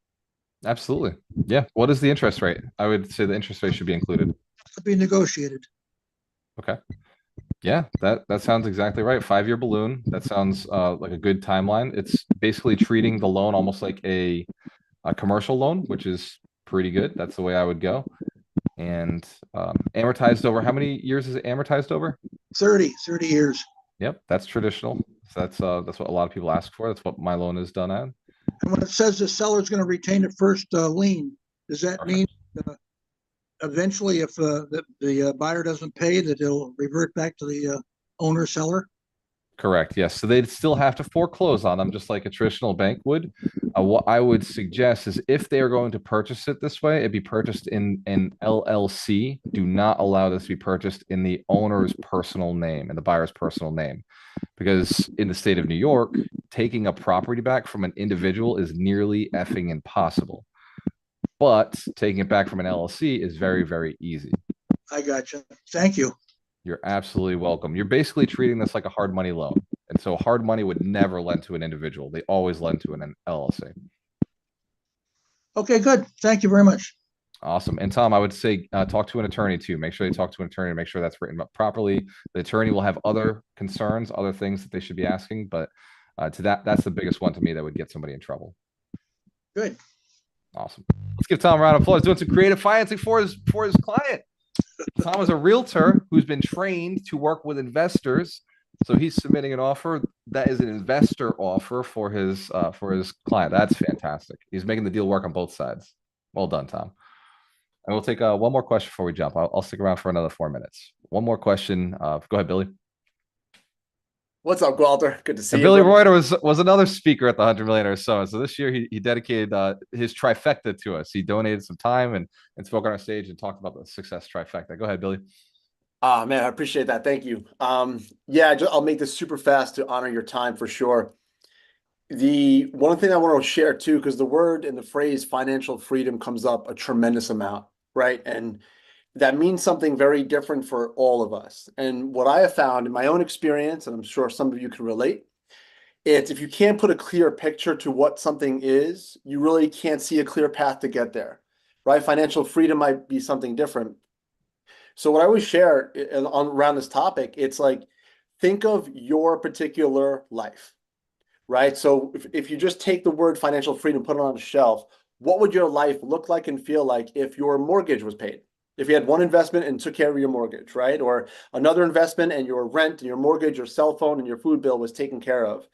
Absolutely. Yeah. What is the interest rate? I would say the interest rate should be included. To be negotiated. Okay. Yeah, that sounds exactly right. 5-year balloon. That sounds like a good timeline. It's basically treating the loan almost like a commercial loan, which is pretty good. That's the way I would go. And amortized over, how many years is it amortized over? 30 years. Yep, that's traditional. So that's what a lot of people ask for. That's what my loan is done at. And when it says the seller is going to retain the first lien, does that mean eventually, if the buyer doesn't pay, that it'll revert back to the owner seller? Correct. Yes. So they'd still have to foreclose on them, just like a traditional bank would. What I would suggest is if they are going to purchase it this way, it'd be purchased in an LLC. Do not allow this to be purchased in the owner's personal name and the buyer's personal name, because in the state of New York, taking a property back from an individual is nearly effing impossible. But taking it back from an LLC is very, very easy. I gotcha. Thank you. You're absolutely welcome. You're basically treating this like a hard money loan. And so hard money would never lend to an individual. They always lend to an LLC. Okay, good. Thank you very much. Awesome. And Tom, I would say talk to an attorney too. Make sure you talk to an attorney and make sure that's written up properly. The attorney will have other concerns, other things that they should be asking. But that's the biggest one to me that would get somebody in trouble. Good. Awesome. Let's give Tom a round of applause. Doing some creative financing for his client. Tom is a realtor who's been trained to work with investors. So he's submitting an offer that is an investor offer for his client. That's fantastic. He's making the deal work on both sides. Well done, Tom. And we'll take one more question before we jump. I'll stick around for another 4 minutes. One more question. Go ahead, Billy. What's up, Walter? Good to see you. Billy Reuter was another speaker at the 100 Millionaire Summit. So this year he dedicated his trifecta to us. He donated some time and spoke on our stage and talked about the success trifecta. Go ahead, Billy. Man, I appreciate that. Thank you. Yeah, I'll make this super fast to honor your time for sure. The one thing I want to share too, because the word and the phrase financial freedom comes up a tremendous amount, right? And that means something very different for all of us. And what I have found in my own experience, and I'm sure some of you can relate, it's if you can't put a clear picture to what something is, you really can't see a clear path to get there, right? Financial freedom might be something different. So what I always share around this topic, it's like, think of your particular life, right? So if you just take the word financial freedom, put it on a shelf, what would your life look like and feel like if your mortgage was paid? If you had one investment and took care of your mortgage, right? Or another investment and your rent and your mortgage, your cell phone and your food bill was taken care of.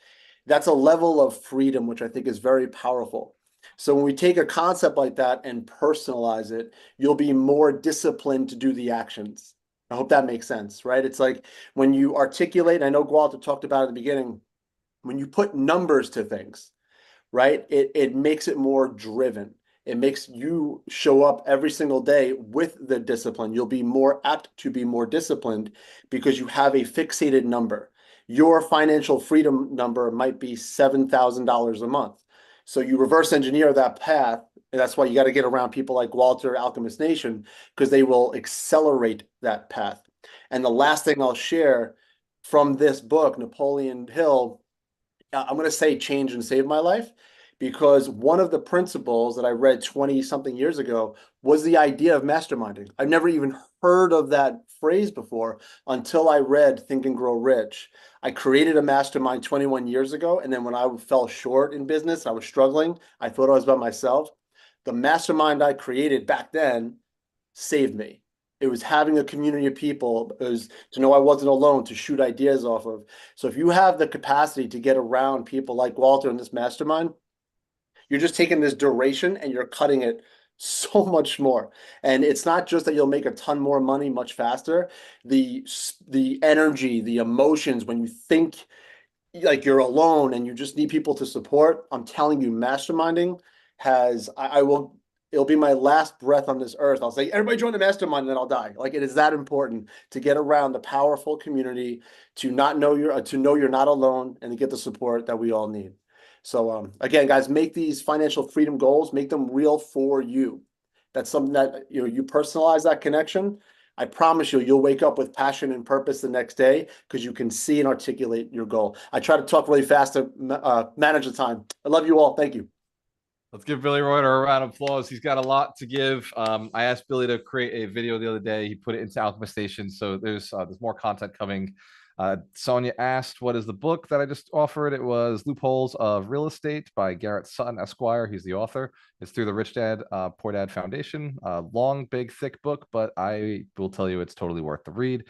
That's a level of freedom, which I think is very powerful. So when we take a concept like that and personalize it, you'll be more disciplined to do the actions. I hope that makes sense, right? It's like when you articulate, I know Walter talked about it at the beginning, when you put numbers to things, right? It makes it more driven. It makes you show up every single day with the discipline. You'll be more apt to be more disciplined because you have a fixated number. Your financial freedom number might be $7,000 a month. So you reverse engineer that path. And that's why you got to get around people like Walter, Alchemist Nation, because they will accelerate that path. And the last thing I'll share from this book, Napoleon Hill, I'm going to say change and save my life, because one of the principles that I read 20 something years ago was the idea of masterminding. I've never even heard of that phrase before until I read Think and Grow Rich. I created a mastermind 21 years ago. And then when I fell short in business, I was struggling. I thought I was by myself. The mastermind I created back then saved me. It was having a community of people. It was to know I wasn't alone, to shoot ideas off of. So if you have the capacity to get around people like Walter in this mastermind, you're just taking this duration and you're cutting it so much more. And it's not just that you'll make a ton more money much faster. The energy, the emotions, when you think like you're alone and you just need people to support, I'm telling you, masterminding has, it'll be my last breath on this earth. I'll say, everybody join the mastermind and then I'll die. Like, it is that important to get around the powerful community, to know you're not alone, and to get the support that we all need. So again, guys, make these financial freedom goals, make them real for you. That's something that, you personalize that connection. I promise you'll wake up with passion and purpose the next day because you can see and articulate your goal. I try to talk really fast to manage the time. I love you all. Thank you. Let's give Billy Reuter a round of applause. He's got a lot to give. I asked Billy to create a video the other day. He put it into Alchemist Station, so there's more content coming. Sonia asked, what is the book that I just offered? It was Loopholes of Real Estate by Garrett Sutton, Esquire. He's the author. It's through the Rich Dad, Poor Dad Foundation. Long, big, thick book, but I will tell you it's totally worth the read.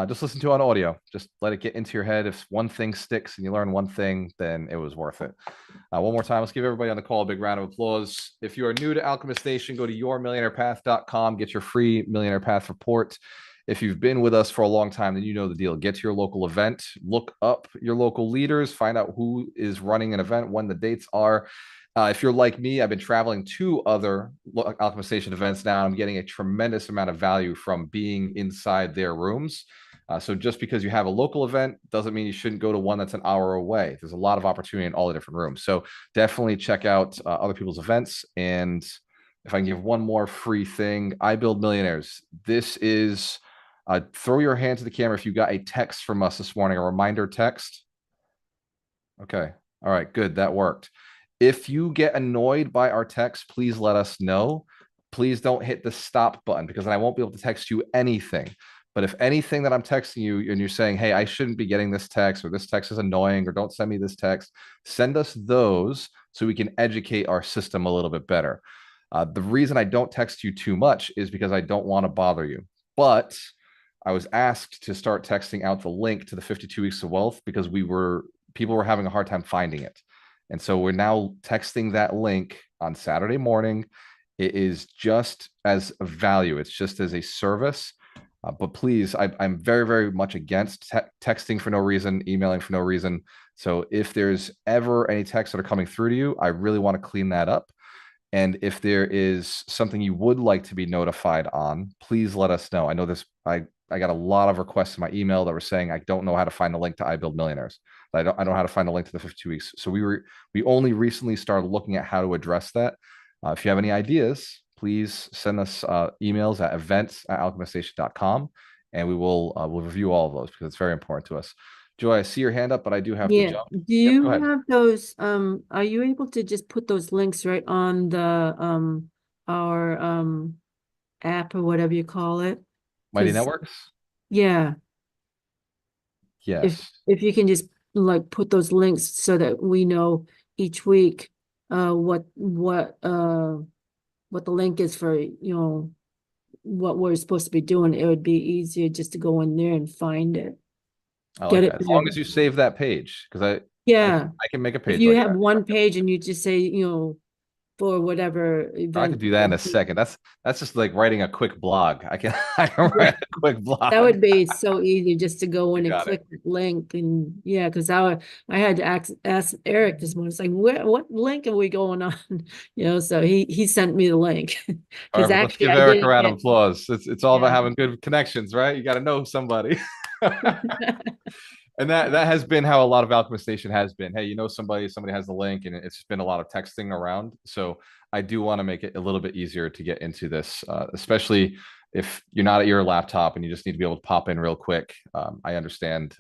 Just listen to it on audio. Just let it get into your head. If one thing sticks and you learn one thing, then it was worth it. One more time, let's give everybody on the call a big round of applause. If you are new to Alchemist Nation, go to yourmillionairepath.com, get your free Millionaire Path report. If you've been with us for a long time, then you know the deal. Get to your local event, look up your local leaders, find out who is running an event, when the dates are. If you're like me, I've been traveling to other Alchemist Station events now. I'm getting a tremendous amount of value from being inside their rooms. So just because you have a local event doesn't mean you shouldn't go to one that's an hour away. There's a lot of opportunity in all the different rooms. So definitely check out other people's events. And if I can give one more free thing, I Build Millionaires. This is... throw your hand to the camera if you got a text from us this morning, a reminder text. Okay. All right, good. That worked. If you get annoyed by our text, please let us know. Please don't hit the stop button because then I won't be able to text you anything. But if anything that I'm texting you and you're saying, hey, I shouldn't be getting this text, or this text is annoying, or don't send me this text, send us those so we can educate our system a little bit better. The reason I don't text you too much is because I don't want to bother you. But I was asked to start texting out the link to the 52 Weeks of Wealth because people were having a hard time finding it. And so we're now texting that link on Saturday morning. It is just as a value. It's just as a service. But please, I'm very, very much against texting for no reason, emailing for no reason. So if there's ever any texts that are coming through to you, I really want to clean that up. And if there is something you would like to be notified on, please let us know. I know this, I got a lot of requests in my email that were saying, I don't know how to find the link to I Build Millionaires. I don't know how to find the link to the 52 weeks. So we only recently started looking at how to address that. If you have any ideas, please send us emails at events@alchemiststation.com, and we'll review all of those because it's very important to us. Joy, I see your hand up, but I do have to jump. Do you have those? Are you able to just put those links right on the our app or whatever you call it? Mighty Networks? Yeah. Yes. If you can just like put those links so that we know each week what the link is for, what we're supposed to be doing, it would be easier just to go in there and find it. I like that. As long as you save that page, because I can make a page. If you have one page and you just say, for whatever I event. could do that in a second. That's just like writing a quick blog. I can write a quick blog. That would be so easy just to go in You and got click the link, and yeah, because I had to ask Eric this morning. It's like, what link are we going on? So he sent me the link All because right, well, let's actually give I Eric a didn't round of get. applause. It's all about Yeah. having good connections, right? You got to know somebody. And that has been how a lot of Alchemist Nation has been. Hey, you know somebody has the link, and it's just been a lot of texting around. So I do want to make it a little bit easier to get into this, especially if you're not at your laptop and you just need to be able to pop in real quick. I understand.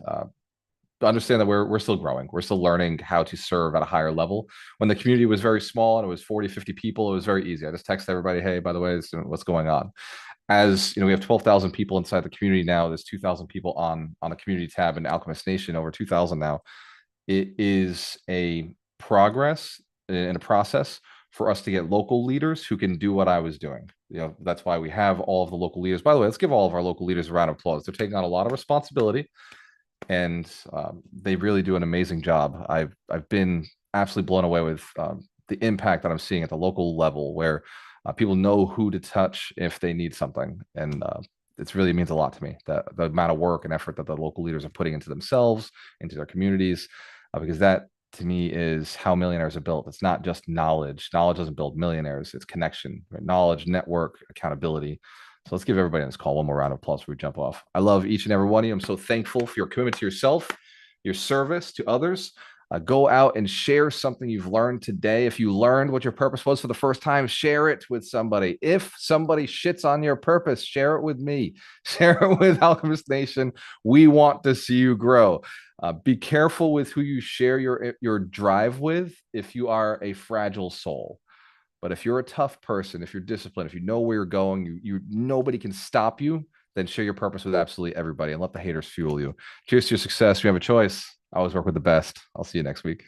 Understand that we're still growing. We're still learning how to serve at a higher level. When the community was very small and it was 40, 50 people, it was very easy. I just text everybody, hey, by the way, what's going on? As you know, we have 12,000 people inside the community now. There's 2,000 people on the community tab in Alchemist Nation, over 2,000 now. It is a progress and a process for us to get local leaders who can do what I was doing. That's why we have all of the local leaders. By the way, let's give all of our local leaders a round of applause. They're taking on a lot of responsibility, and they really do an amazing job. I've been absolutely blown away with the impact that I'm seeing at the local level, where people know who to touch if they need something, and it really means a lot to me, that the amount of work and effort that the local leaders are putting into themselves, into their communities, because that to me is how millionaires are built. It's not just knowledge. Knowledge doesn't build millionaires. It's connection, right? Knowledge, network, accountability. So let's give everybody on this call one more round of applause before we jump off. I love each and every one of you. I'm so thankful for your commitment to yourself, your service to others. Go out and share something you've learned today. If you learned what your purpose was for the first time, share it with somebody. If somebody shits on your purpose, share it with me. Share it with Alchemist Nation. We want to see you grow. Be careful with who you share your drive with if you are a fragile soul. But if you're a tough person, if you're disciplined, if you know where you're going, you nobody can stop you, then share your purpose with absolutely everybody and let the haters fuel you. Cheers to your success. You have a choice. I always work with the best. I'll see you next week.